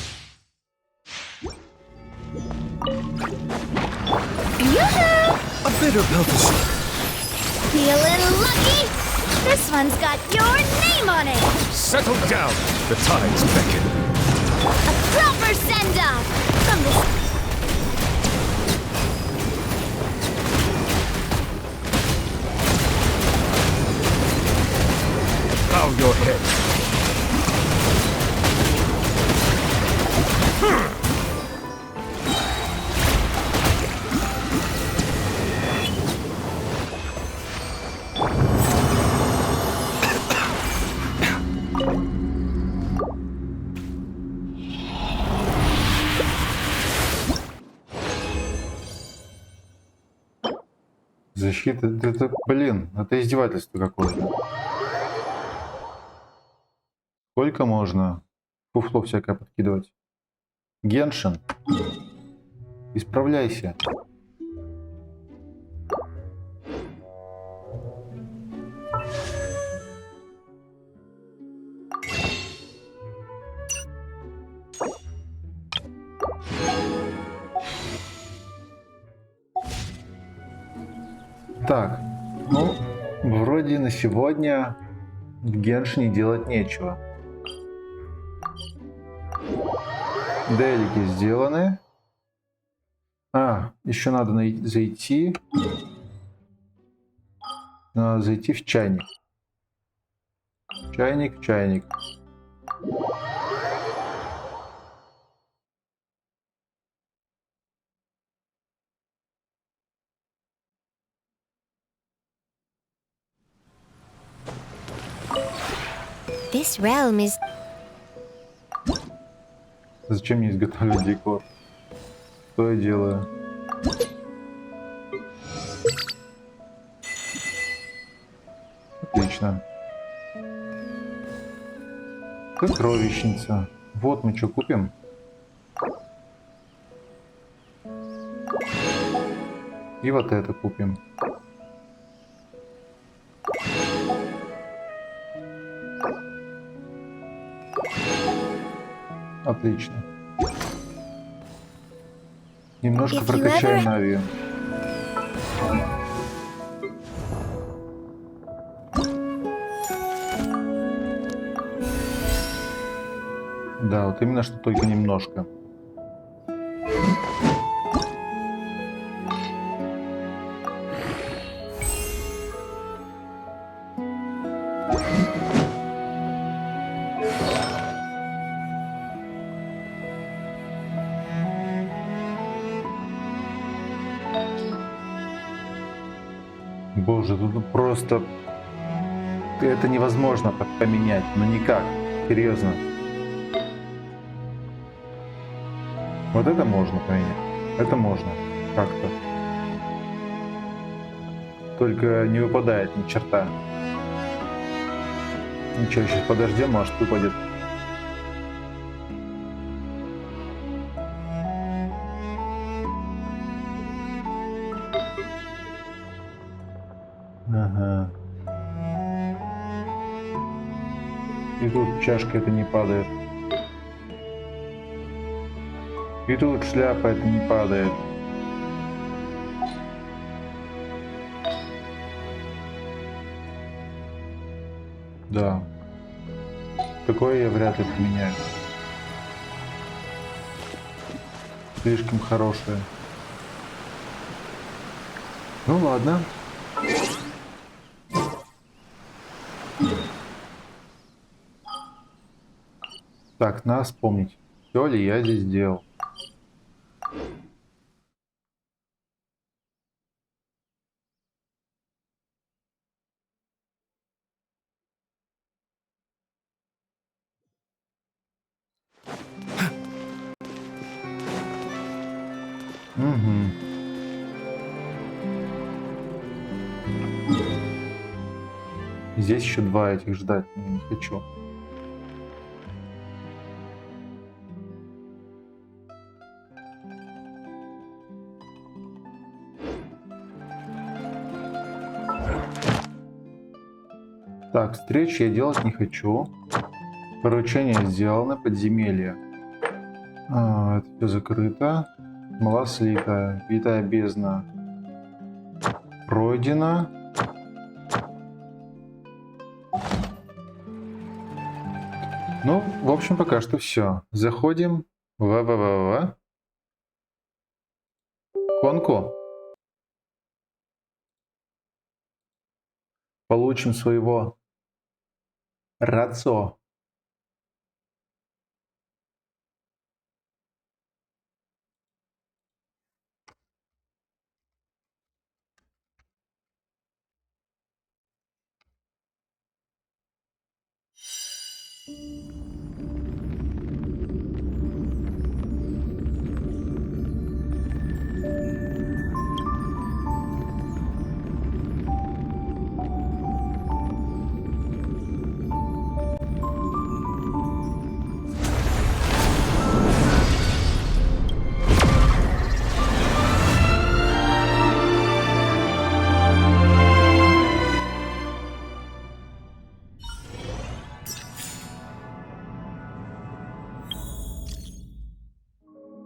A bit of notice. Feeling lucky? This one's got your name on it! Settle down. The tides beckon. A proper send-off from the... Bow your head. Защита, блин, это издевательство какое-то. Сколько можно фуфло всякое подкидывать? Геншин, исправляйся. Так, ну, вроде на сегодня в Геншине делать нечего. Дэйлики сделаны. Еще надо зайти. Надо зайти в чайник. Чайник. This realm is Зачем мне изготавливать декор? Что я делаю? Отлично. Сокровищница. Вот мы что купим. И вот это купим. Отлично. Немножко If you прокачаем ever- Нави. Да, вот именно что только немножко. Боже, тут просто... Это невозможно поменять, но никак. Серьезно. Вот это можно поменять. Это можно. Как-то. Только не выпадает ни черта. Ничего, сейчас подождем, может выпадет. Ага. И тут чашка это не падает. И тут шляпа это не падает. Да. Такое я вряд ли поменяю. Слишком хорошее. Ну ладно. Так, надо вспомнить, все ли я здесь делал. Угу. Здесь еще два этих ждать не хочу. Так, встречи я делать не хочу. Поручение сделано, подземелье. Это все закрыто. Смола слита. Витая бездна. Пройдено. Ну, в общем, пока что все. Заходим в конку. Получим своего рацио.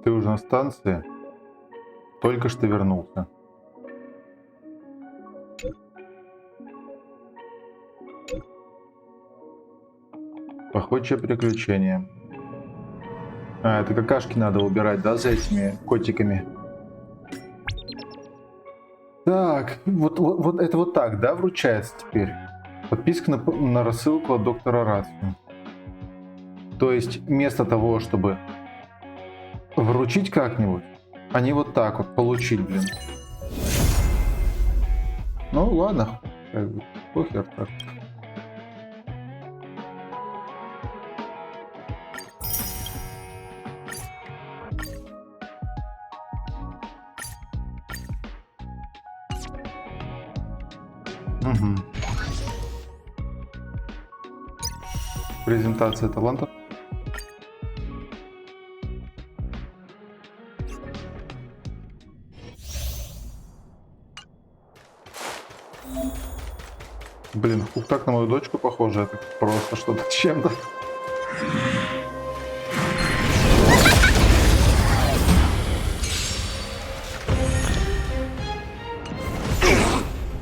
Ты уже на станции? Только что вернулся. Охотничье приключение. Это какашки надо убирать, да, за этими котиками? Так, вот это вот так, да, вручается теперь? Подписка на рассылку от доктора Рацию. То есть вместо того, чтобы вручить как-нибудь, они вот так вот получить, блин. Ну ладно, как бы, похер так. Угу. Презентация талантов. Блин, Хук так на мою дочку похоже, это просто что-то с чем-то.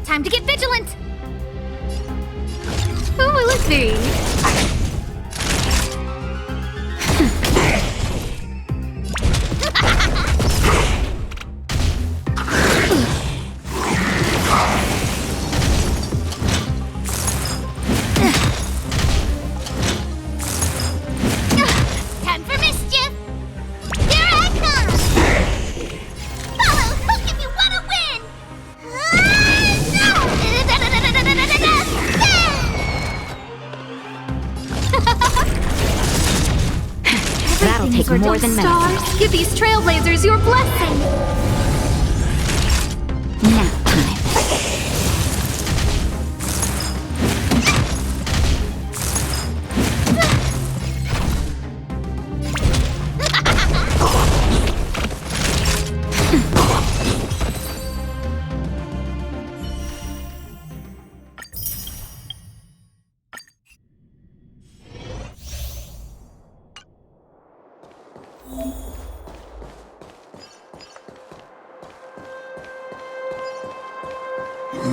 Time to get vigilant! Who will it be? Time for mischief! Here I come! Follow Hook if you want to win! That'll take more than minutes. Stars, give these trailblazers your blessing! Nap time.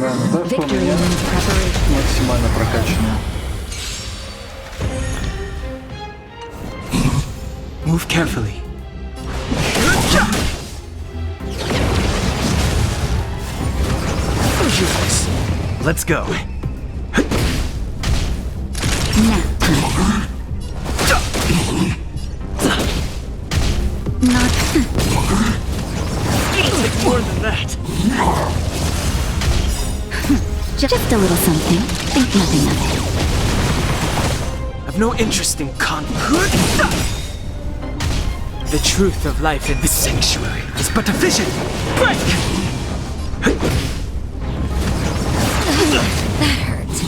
Да, ну да, что у Victory меня means preparation. максимально прокачанная. Move carefully. Let's go. Nap time. Not More than that. just a little something. Think nothing of it. I've no interest in conflict. The truth of life in this sanctuary is but a vision. Break! That hurts.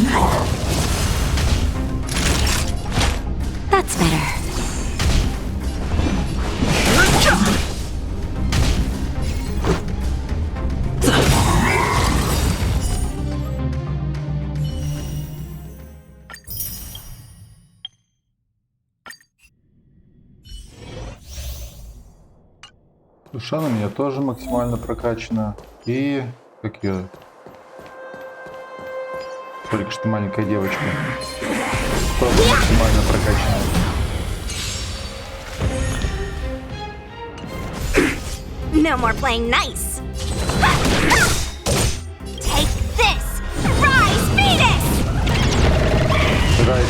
That's better. Душа на меня тоже максимально прокачана. И как ее? Только что маленькая девочка. Тоже максимально прокачана. No more playing nice. Take this! Rise, Venus! Right.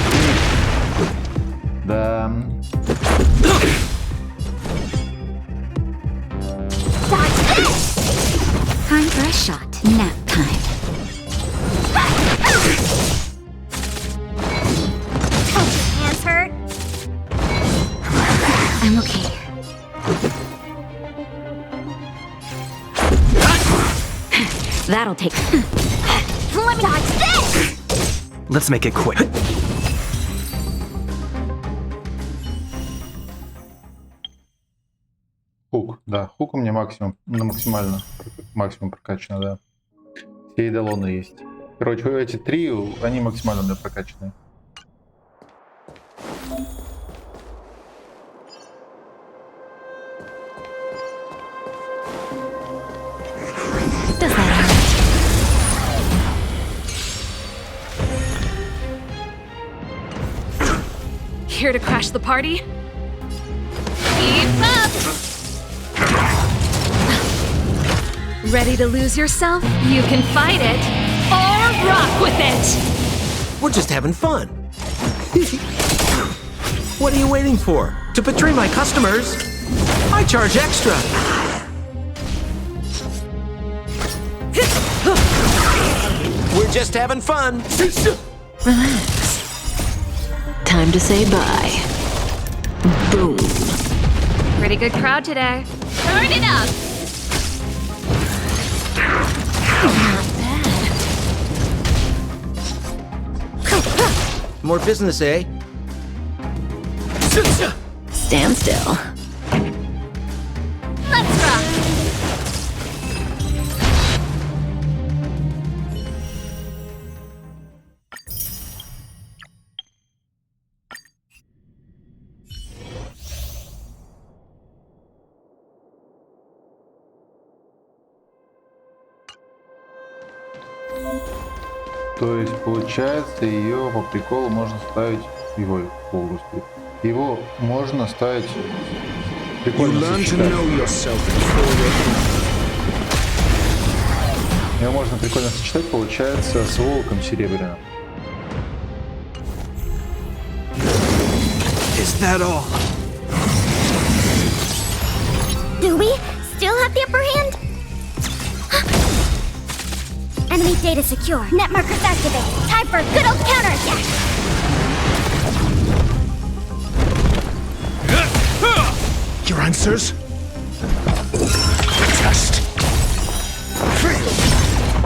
Да. Dodge this! Time for a shot. Nap time. Don't your hands hurt? I'm okay. That'll take. Let me dodge this! Let's make it quick. Хук, да, хук у меня максимум, максимально максимум прокачано, да. Все эдалоны есть. Короче, эти три, они максимально у меня прокачаны. Does that hurt? Here to crash the party? Keep up! Ready to lose yourself? You can fight it, or rock with it! We're just having fun. What are you waiting for? To betray my customers? I charge extra. We're just having fun. Relax. Time to say bye. Boom. Pretty good crowd today. Turn it up! Not bad. More business, eh? Stand still. Let's rock! То есть, получается, ее по приколу можно ставить... Его, Господи. Его можно ставить... Прикольно сочетать. Ее можно прикольно сочетать, получается, с волком серебряным. Is that all? Do we still have the upper hand? Enemy data secure. Net markers activate. Time for a good old counterattack. Your answers? Test.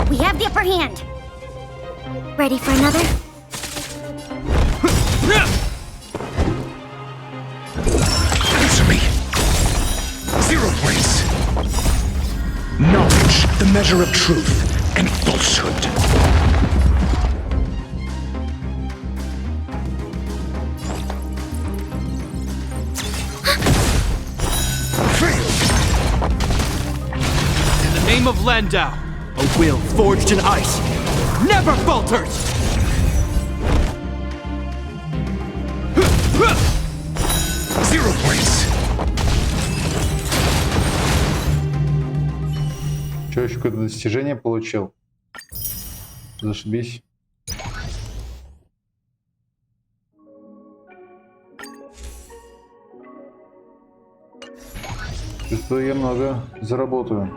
We have the upper hand. Ready for another? Answer me. 0 points. Knowledge, the measure of truth and falsehood. In the name of Landau, a will forged in ice never falters! 0 points. Че, еще какое-то достижение получил? Зашибись. Чувствую, я много заработаю.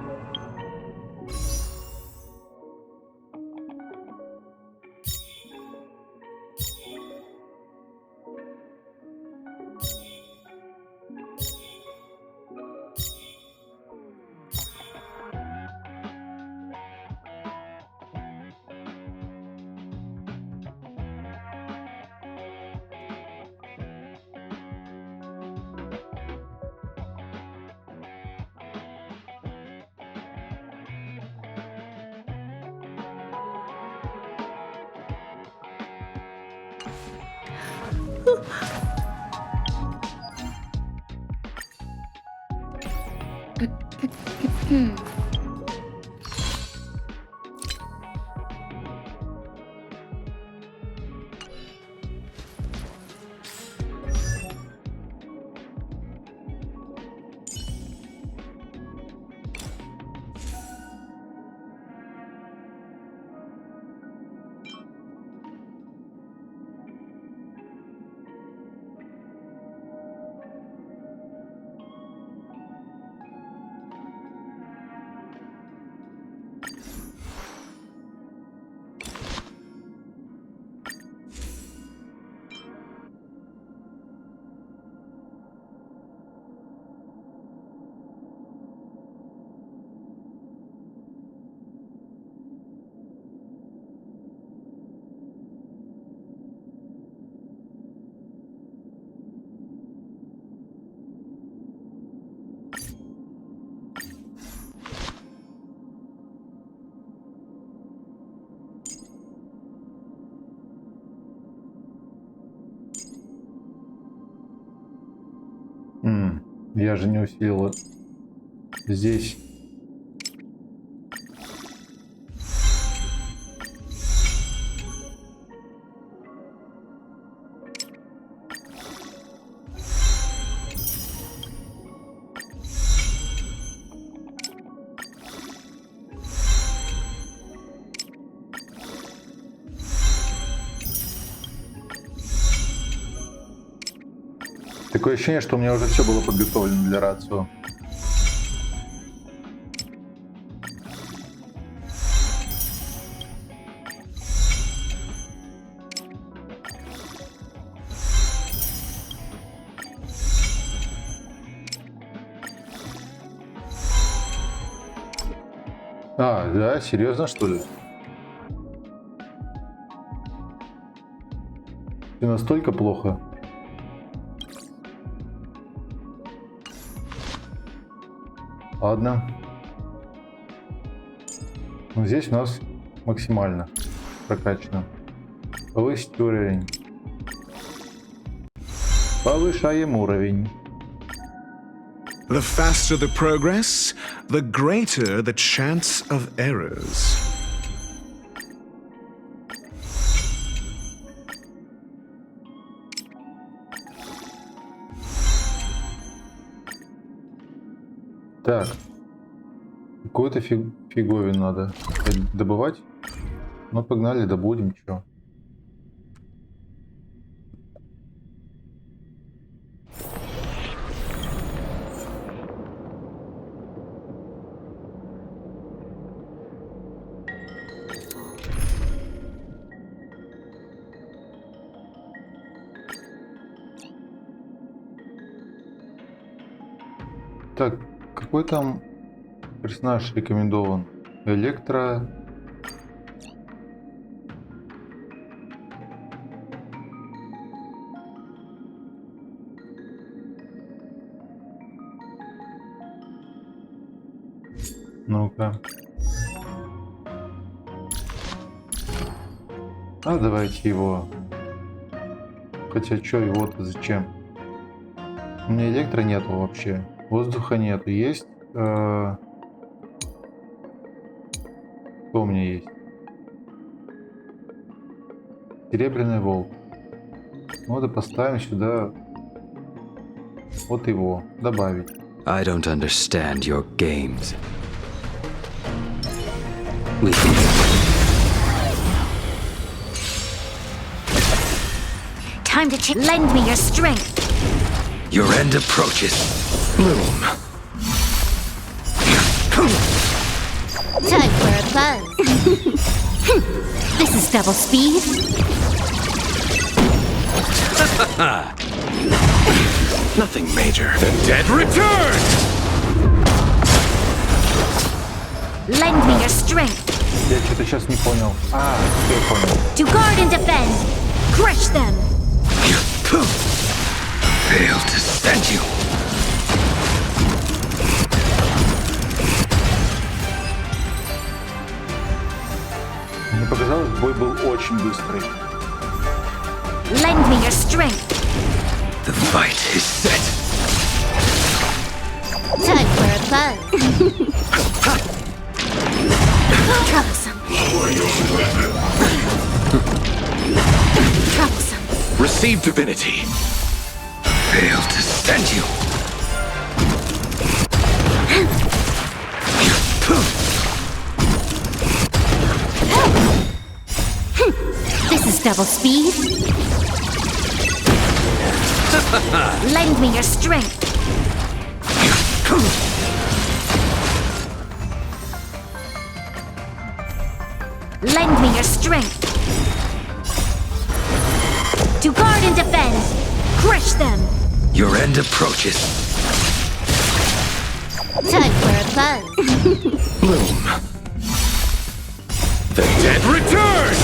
Я же не усилил здесь. Такое ощущение, что у меня уже все было подготовлено для рацио. А, да, серьезно, что ли? Все настолько плохо. Ладно. Но здесь у нас максимально прокачано. Повысить уровень. Повышаем уровень. The faster the progress, the greater the chance of errors. Так. Какую-то фиговину надо добывать. Ну, погнали, добудем, чё. Так, какой там персонаж рекомендован? Электро... Ну-ка. А давайте его. Хотя что его-то зачем? У меня электро нету вообще. Воздуха нету. Есть... Что у меня есть? Серебряный волк. Ну да поставим сюда вот его. Добавить. I don't understand your games. Time to lend me your strength. Your end approaches. Bloom. Time for a buzz. This is double speed. Nothing major. The dead return! Lend me your strength. Я что-то сейчас не понял. А, я понял. To guard and defend. Crush them. Fail to send you. Мне показалось, бой был очень быстрый. Lend me your strength. The fight is set. Time for a buzz. Troublesome. Troublesome. Receive divinity. Fail to send you. This is double speed. Lend me your strength. Lend me your strength. To guard and defend. Crush them. Your end approaches. Time for a buzz. Bloom. The dead return!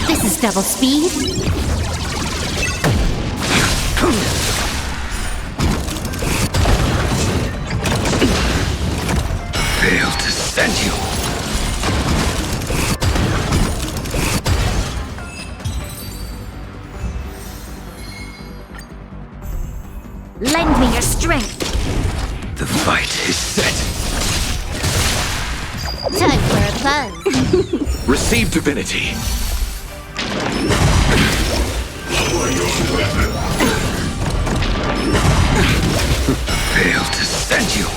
This is double speed. Fail to send you. Lend me your strength. The fight is set. Time for a buzz. Receive divinity. Fail to send you.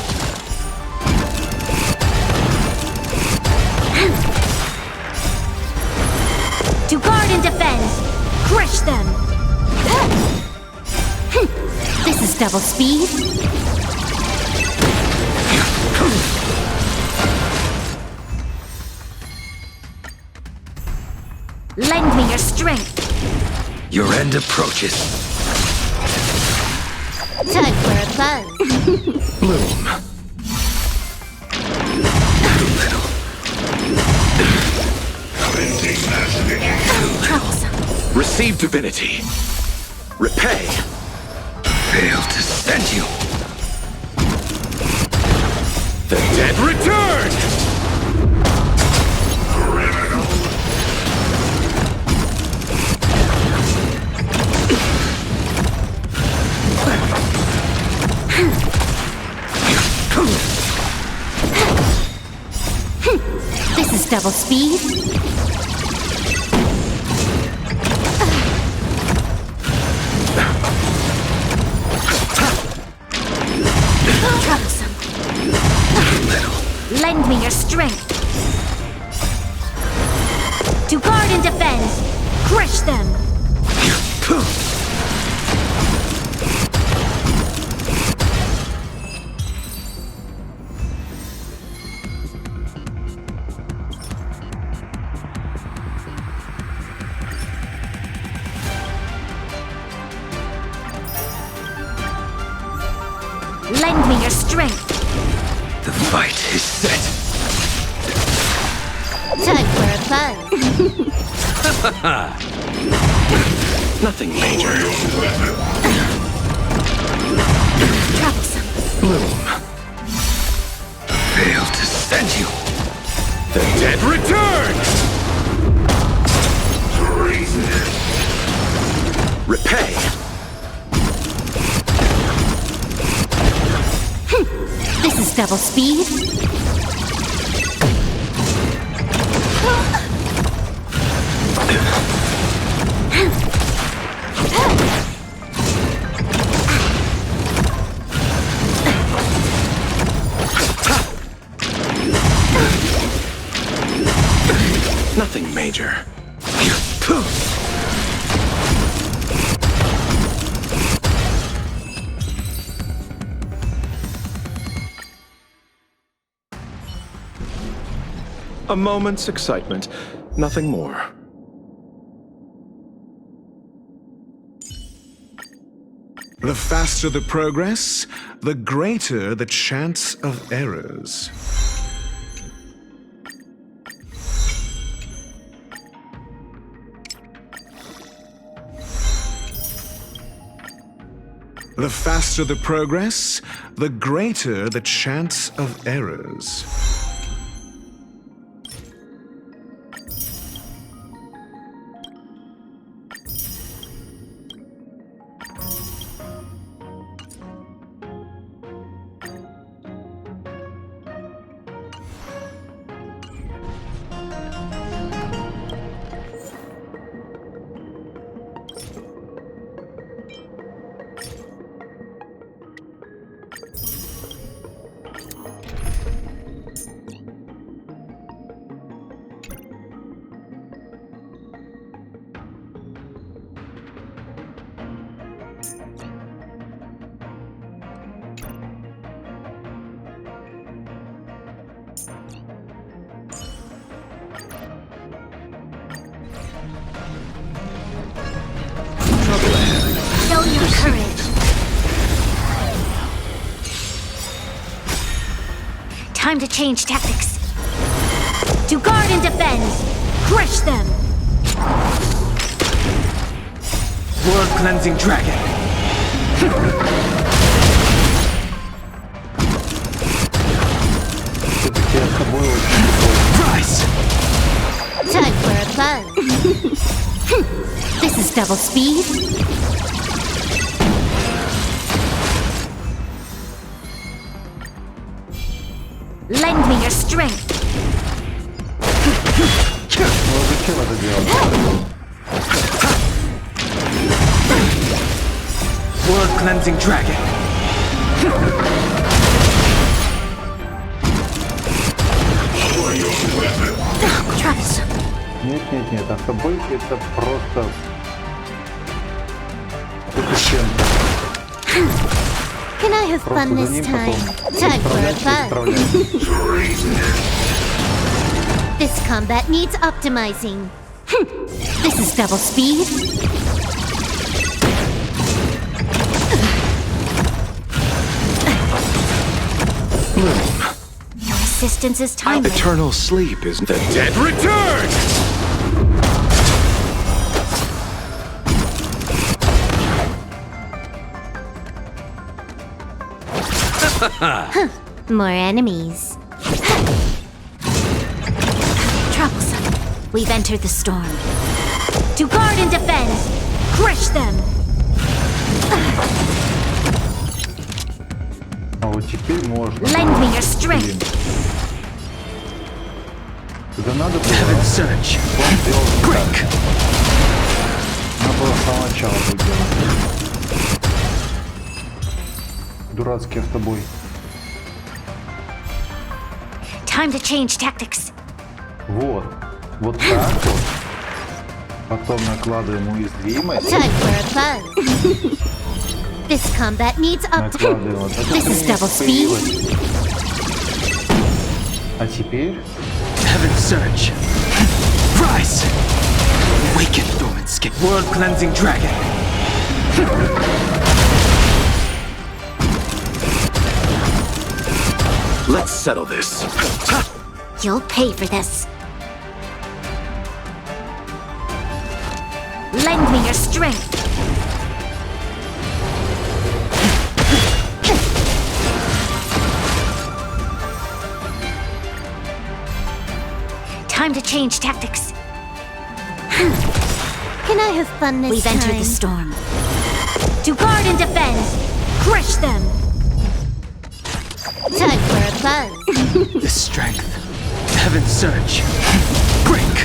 To guard and defend. Crush them. This is double speed. Lend me your strength. Your end approaches. Time for a buzz. Bloom. Troublesome. Receive divinity. Repay. Fail to send you. The dead return! This is double speed. Troublesome. Lend me your strength. To guard and defend. Crush them. Lend me your strength. The fight is set. Time for a buzz. Nothing major. Troublesome. Bloom. Fail to send you. The dead return! Repay. This is double speed. Nothing major. A moment's excitement, nothing more. The faster the progress, the greater the chance of errors. The faster the progress, the greater the chance of errors. Show your courage. Time to change tactics. To guard and defend. Crush them. World cleansing dragon. Rise. Time for a buzz. This is double speed. Lend me your strength. Ну зачем это делать? World cleansing dragon. Troublesome. Нет, автобойки это просто... Это чем-то. Can I have fun Просто за this ним time? потом Time for a исправлять и buzz. исправлять. This combat needs optimizing. This is double speed. bloom. Your assistance is timely. Eternal sleep is the dead return! More enemies. Troublesome. We've entered the storm. To guard and defend! Crush them! А вот теперь можно. Lend me your strength! Это надо было. Heaven search. Он сделал так. Break. Надо было с самого начала сделать. Дурацкий автобой. Time to change tactics. Вот. Вот так вот. Потом накладываем уязвимость. Time for a buzz. This combat needs Накладываем вот это. This is double speed. А теперь Heaven Surge. Rise! Awaken dormant skin. World cleansing dragon. Let's settle this. You'll pay for this. Lend me your strength. Time to change tactics. Can I have fun this We've time? entered the storm. To guard and defend! Crush them! Time for a buzz. The strength. Heaven Surge. Break!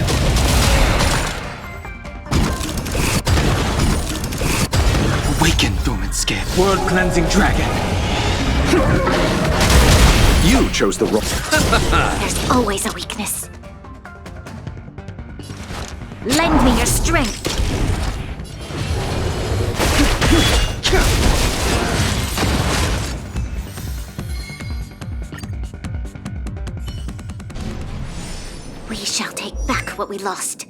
Awaken dormant skin. World cleansing dragon. You chose the wrong. There's always a weakness. Lend me your strength. We shall take back what we lost.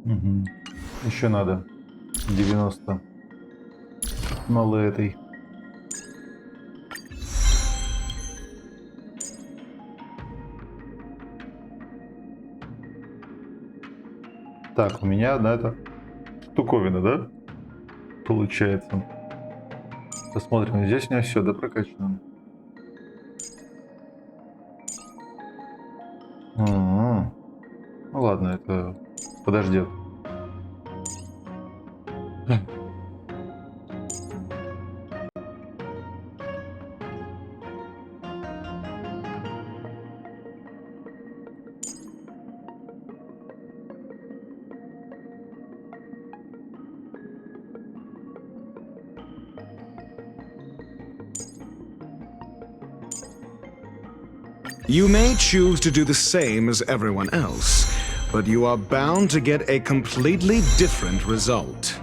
Угу. Еще надо 90 смолы этой. Так, у меня одна эта штуковина, да? Получается. Посмотрим, здесь у меня все допрокачано. Ну ладно, это подождет. You may choose to do the same as everyone else, but you are bound to get a completely different result.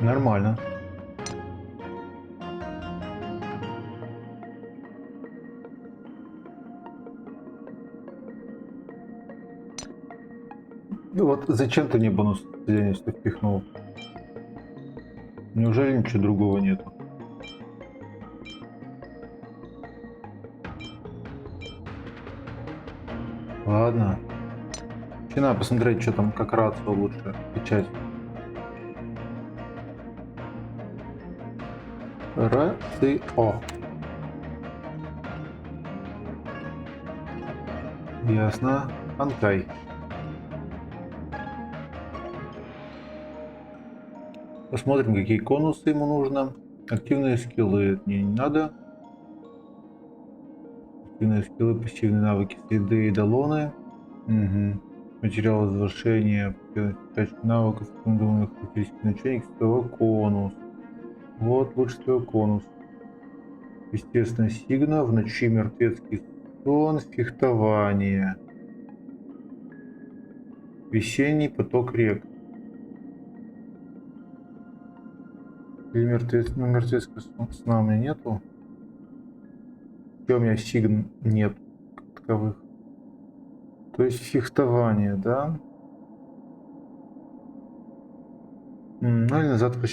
Нормально. Ну вот зачем ты мне бонус исцеления впихнул? Неужели ничего другого нету? Ладно. Че надо посмотреть, что там, как рацию лучше качать. Рацио. Ясно. Анкай. Посмотрим, какие конусы ему нужно. Активные скиллы мне не надо. Активные скиллы, пассивные навыки, следы и долоны. Угу. Материал возвышения, качку навыков, рекомендованных характеристик значений, стовой конус. Вот лучше стовой конус. Естественно, сигна, в ночи мертвецкий сон, фехтование. Весенний поток рек. Или мертвецкого сна у меня нету. Что у меня сигн нет как таковых. То есть фехтование, да? Ну или назад во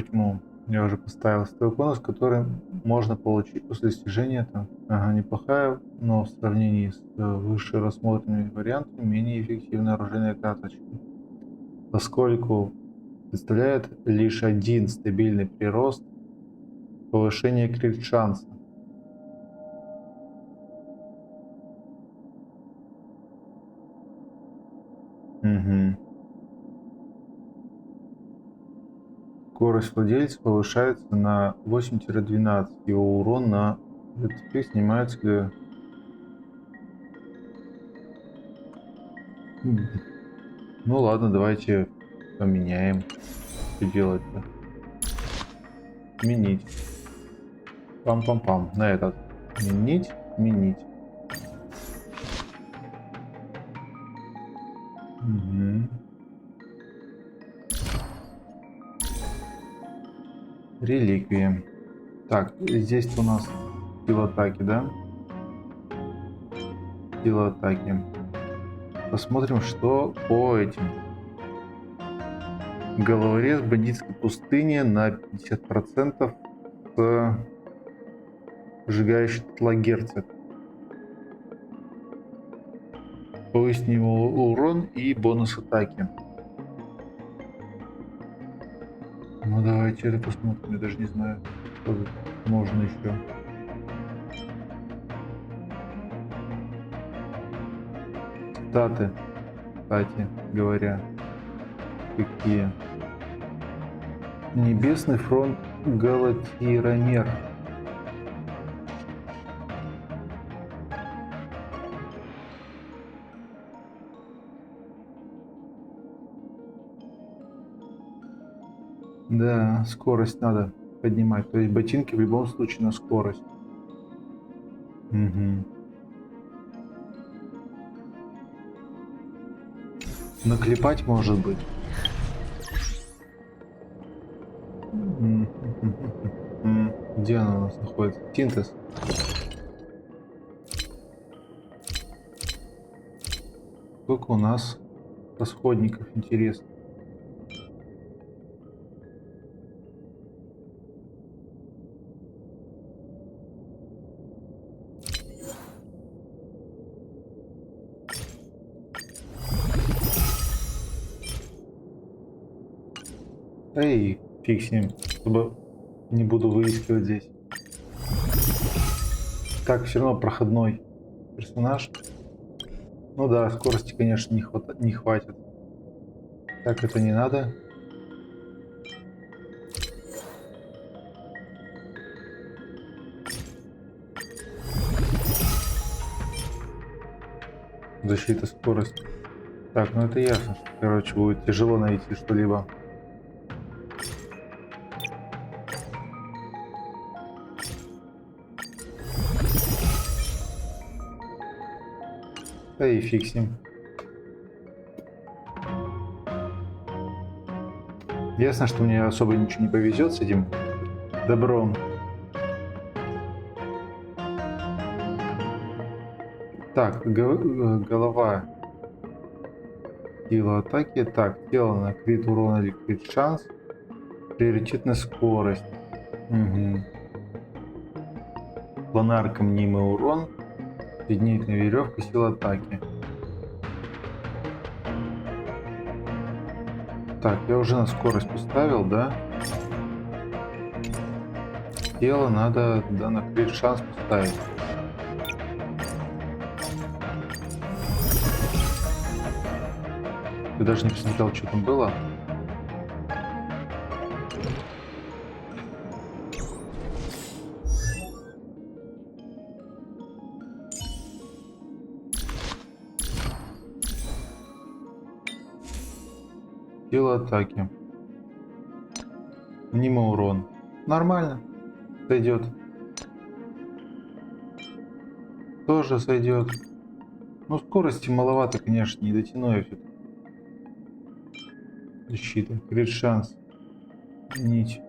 тьму. Я уже поставил стовой конус, который можно получить после достижения. Там, ага, неплохая, но в сравнении с выше рассмотренными вариантами менее эффективная оружейная карточка. Поскольку представляет лишь один стабильный прирост повышения крит шанса. Угу. Скорость владельца повышается на 8-12. Его урон на ДТП снимается, когда... Ну ладно, давайте поменяем. Что делать-то? Сменить. Пам-пам-пам. На этот. Сменить, сменить. Угу. Реликвии. Так, здесь у нас сила атаки, да? Сила атаки. Посмотрим, что по этим. Головорез бандитской пустыни на 50% с сжигающий тлагерцев. Повысить его урон и бонус атаки. Ну давайте это посмотрим, я даже не знаю, что тут можно еще. Статы, кстати говоря, какие? Небесный фронт Галатиромер. Да, скорость надо поднимать. То есть ботинки в любом случае на скорость. Угу. Наклепать может быть. Где она у нас находится? Синтез. Сколько у нас расходников, интересно. Эй, фиг с ним, чтобы не буду выискивать здесь. Так, все равно проходной персонаж. Ну да, скорости, конечно, не хватит. Так, это не надо. Защита, скорость. Так, ну это ясно, что, короче, будет тяжело найти что-либо. Да и фиг с ним. Ясно, что мне особо ничего не повезет с этим добром. Так, голова. Сила атаки. Так, тело на крит урона или крит шанс. Приоритетная скорость. Угу. Планарка, мнимый урон. Соединительная веревка, сила атаки. Так, я уже на скорость поставил, да? Тело надо, да, на крит шанс поставить. Ты даже не посмотрел, что там было. Сила атаки. Мнимый урон. Нормально. Сойдет. Тоже сойдет. Ну, скорости маловато, конечно, не дотяну я все-таки. Защита. Крит шанс. Нить.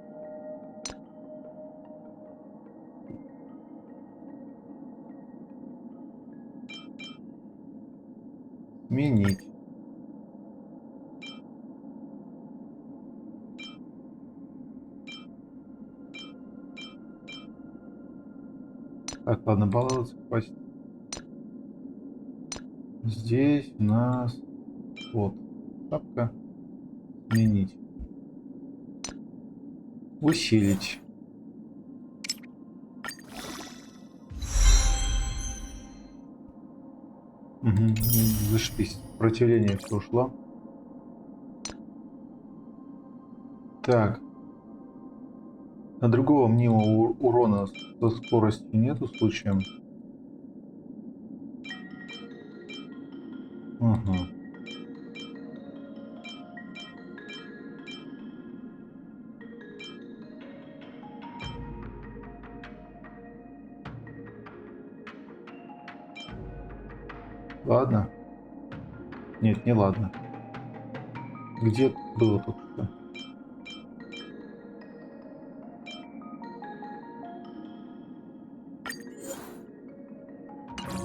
Сменить. Так, ладно, баловаться хватит. Здесь у нас вот шапка. Сменить. Усилить. Угу. Зашибись. Сопротивление все ушло. Так. А другого мнимого урона со скоростью нету случаем? Угу. Ладно. Нет, не ладно. Где было только что?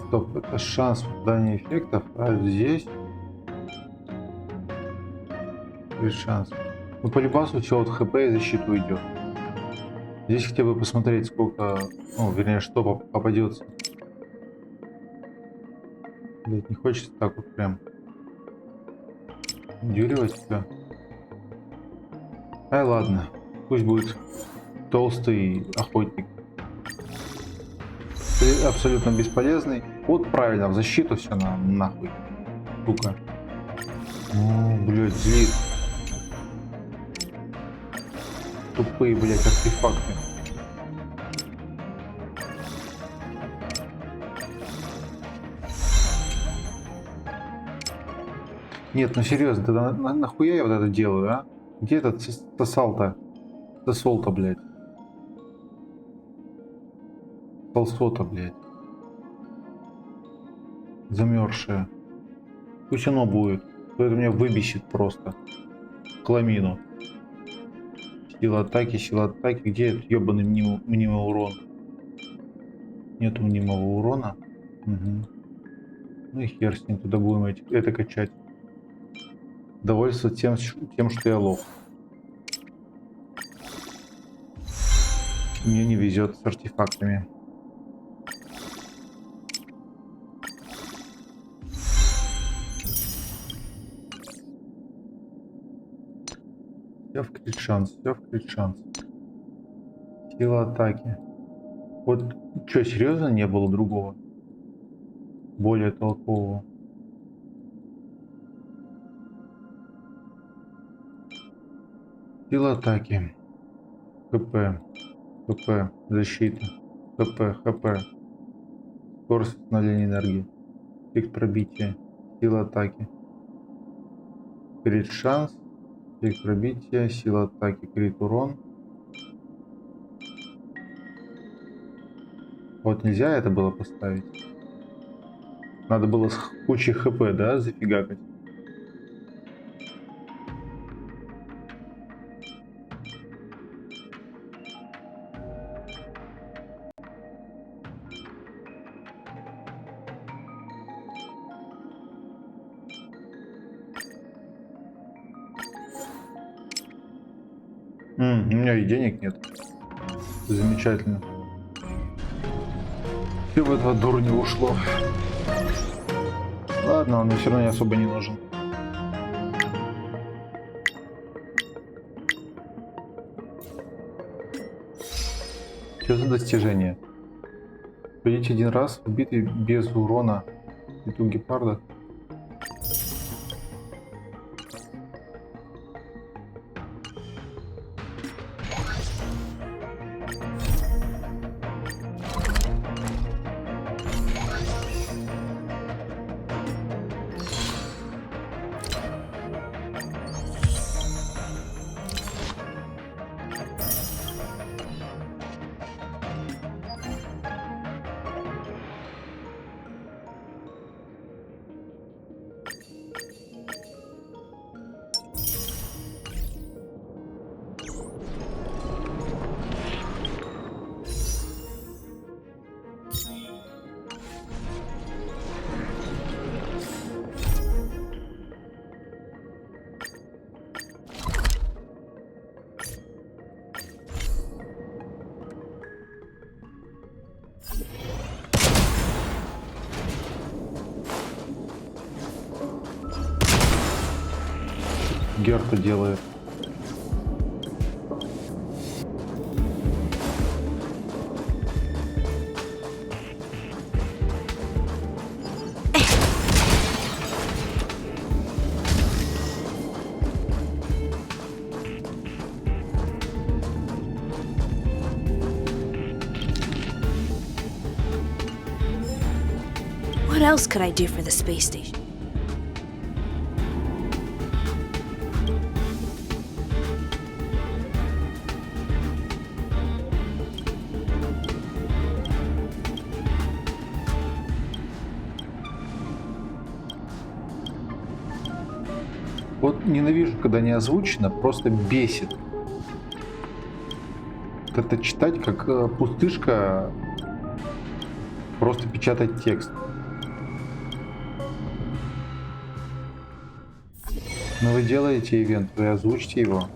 Стоп, это шанс создания эффектов, а здесь есть шанс. Ну, по любасу все от хп и защиту идет. Здесь хотя бы посмотреть, сколько, ну, вернее, что попадется. Блять, не хочется так вот прям дюривать все. Ай, ладно, пусть будет толстый охотник. Абсолютно бесполезный. Вот правильно, в защиту все нахуй. Сука. Ну, блядь, злит. Тупые, блядь, артефакты. Нет, ну серьезно, тогда нахуя я вот это делаю, а? Где этот сосал-то? Сосол-то, блядь. Полсота, блядь. Замерзшее. Пусть оно будет. То это меня выбесит просто. Хламину. Сила атаки, сила атаки. Где этот ебаный мнимый урон? Нету мнимого урона. Угу. Ну и хер с ним, туда будем это качать. Довольствоваться тем, что я лох. Мне не везет с артефактами. Все в крит шанс, все в крит шанс. Сила атаки. Вот что, серьезно не было другого? Более толкового. Сила атаки. ХП. ХП. Защита. ХП. ХП. Скорость восстановления энергии. Эффект пробития. Сила атаки. Крит шанс. Эффект пробития. Сила атаки. Крит урон. Вот нельзя это было поставить. Надо было с кучей хп, да, зафигакать. У меня и денег нет. Замечательно. Все в этого дурня ушло. Ладно, он мне все равно особо не нужен. Что за достижение? Пройдите один раз, убитый без урона. Битву гепарда. Герта делает. What else could I do for the space station? Вот ненавижу, когда не озвучено, просто бесит. Вот это читать, как пустышка, просто печатать текст. Но вы делаете ивент, вы озвучите его.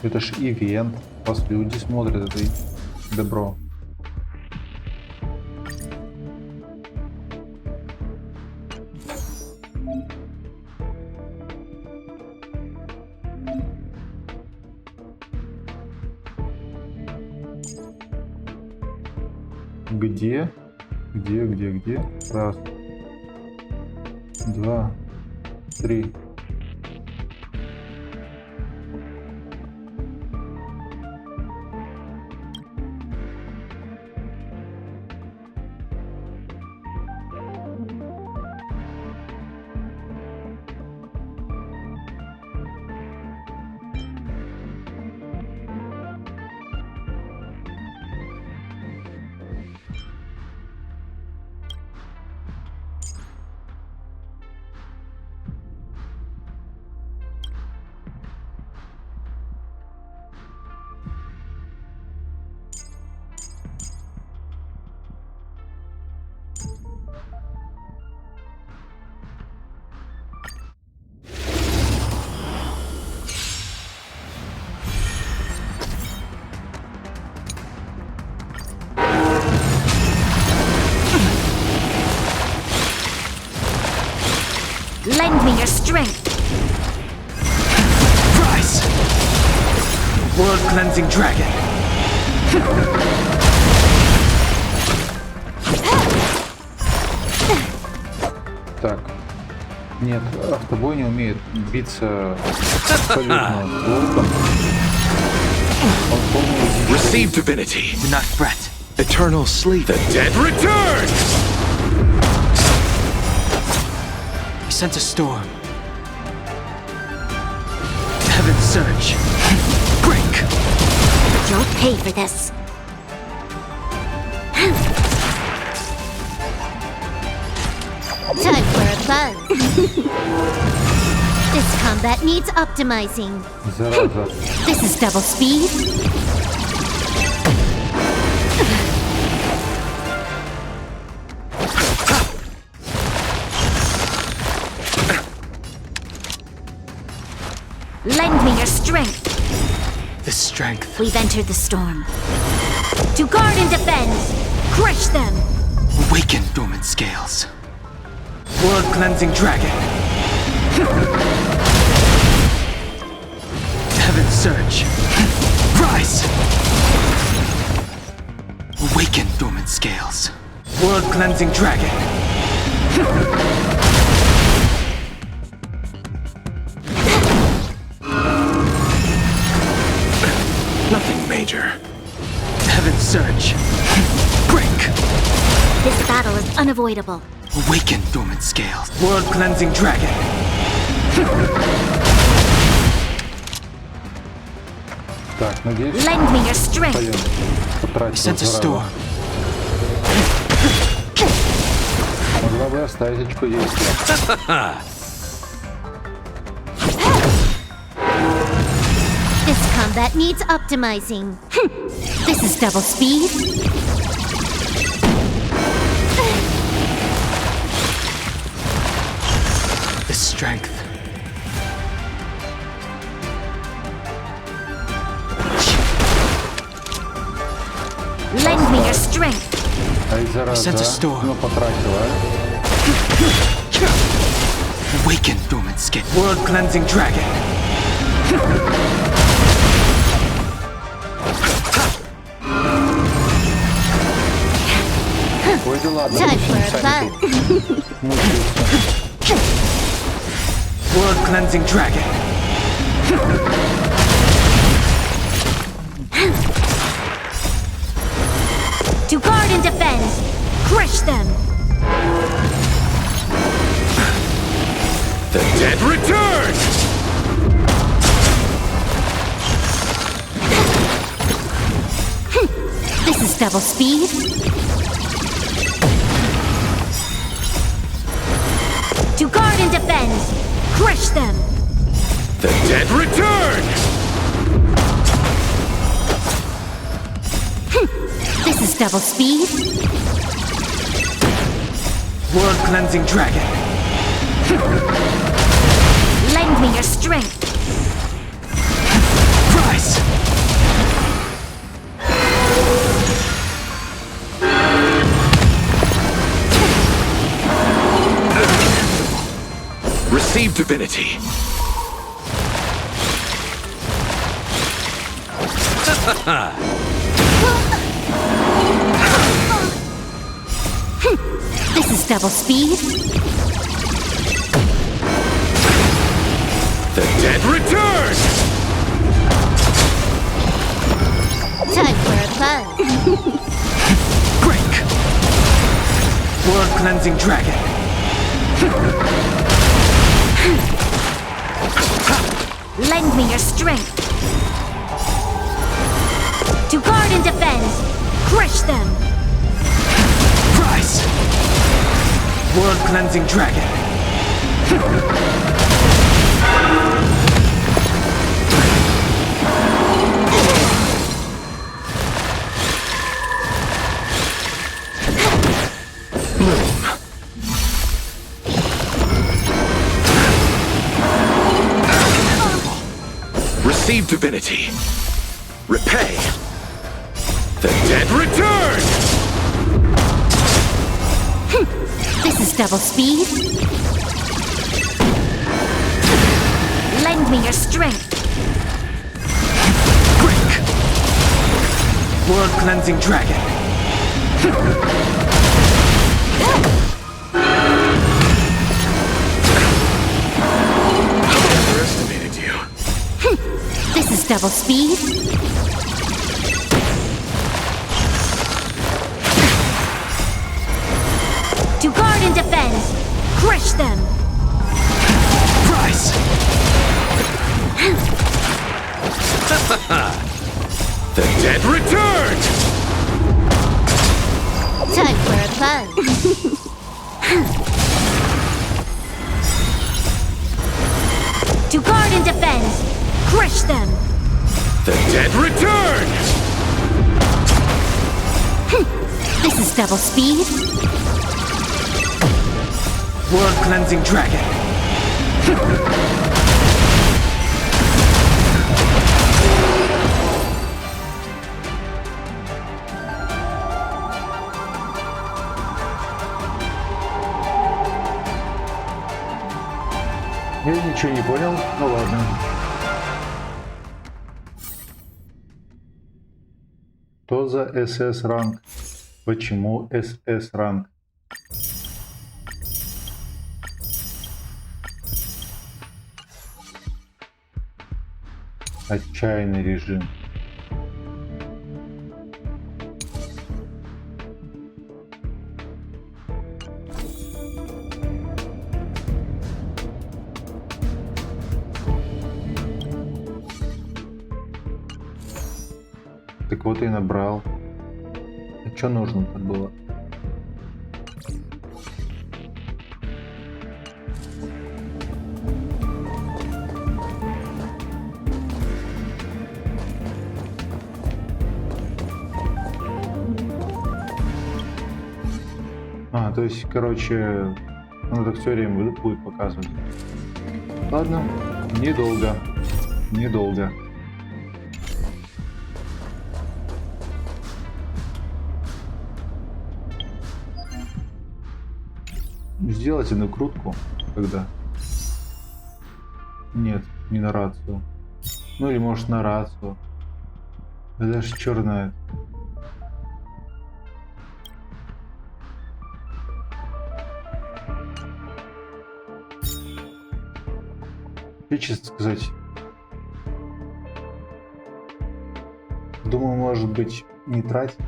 Это ж ивент, вас люди смотрят, это добро. Где? Где? Раз. Два. Три. Lend me your strength. Rise! Blood-cleansing dragon. Так. Нет, автобой не умеет биться абсолютно луком. Он полный... Receive divinity. Do not fret. Eternal sleep. The dead return! He sent a storm. Heaven surge. Break! You'll pay for this. Time for a buzz. This combat needs optimizing. Зараза. This is double speed. Lend me your strength. The strength. We've entered the storm. To guard and defend. Crush them. Awaken dormant scales. World-cleansing dragon. Heaven surge. Rise! Awaken dormant scales. World-cleansing dragon. Nothing major. Heaven surge. Break! This battle is unavoidable. Awaken dormant scales. World-cleansing dragon. Так, надеюсь, Lend me your strength. пойдем. I Потратил sense a storm. Могла бы оставить очко действия. This combat needs optimizing. This is double speed. The strength. Lend me your strength. Ай, зараза, Sense a а? storm. Ну, потратила, а? Awaken dormant scale. World-cleansing dragon. Ой, да ладно, Time пусть for они a сами тут мучаются. World-cleansing dragon. To guard and defend. Crush them. The dead return! This is double speed. To guard and defend. Crush them. The dead return! This is double speed. World-cleansing dragon. Lend me your strength. Rise! Receive divinity. This is double speed. The dead return! Time for a fun. Break! World-cleansing dragon. Lend me your strength. To guard and defend. Crush them. Rise! World-cleansing dragon. Receive divinity. Repay. The dead return! This is double speed. Lend me your strength. Break! World-cleansing dragon. Underestimated you. This is double speed. To guard and defend. Crush them. Rise! The dead return! Time for a fun. To guard and defend. Crush them. The dead return! This is double speed. World-cleansing dragon. Ничего не понял? Ну ладно. Что за СС ранг? Почему СС ранг? Отчаянный режим. Так вот и набрал. А что нужно-то было? А, то есть, короче, он так все время будет показывать. Ладно, недолго. Недолго. Сделайте накрутку, когда? Нет, не на рацию. Ну или может на рацию. Да даже черная. И, честно сказать, думаю, может быть, не тратить.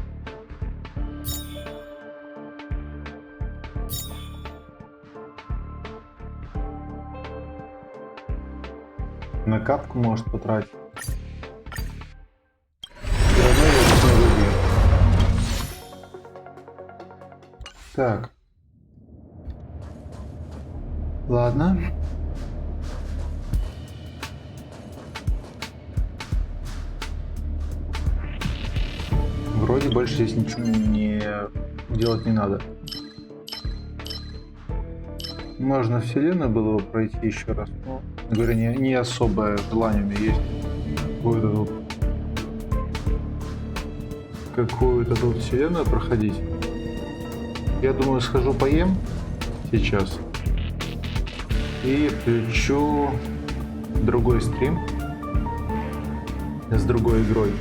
На капку может потратить. Всё равно я это не люблю. Так. Ладно. Вроде больше здесь ничего не делать не надо. Можно вселенную было бы пройти еще раз, но, говорю, не особое желание у меня есть какую-то тут вселенную проходить. Я думаю, схожу поем сейчас и включу другой стрим с другой игрой.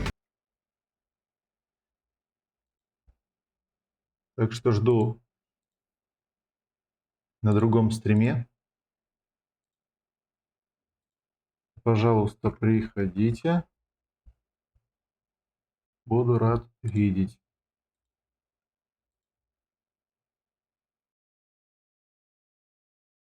Так что жду на другом стриме. Пожалуйста, приходите. Буду рад видеть.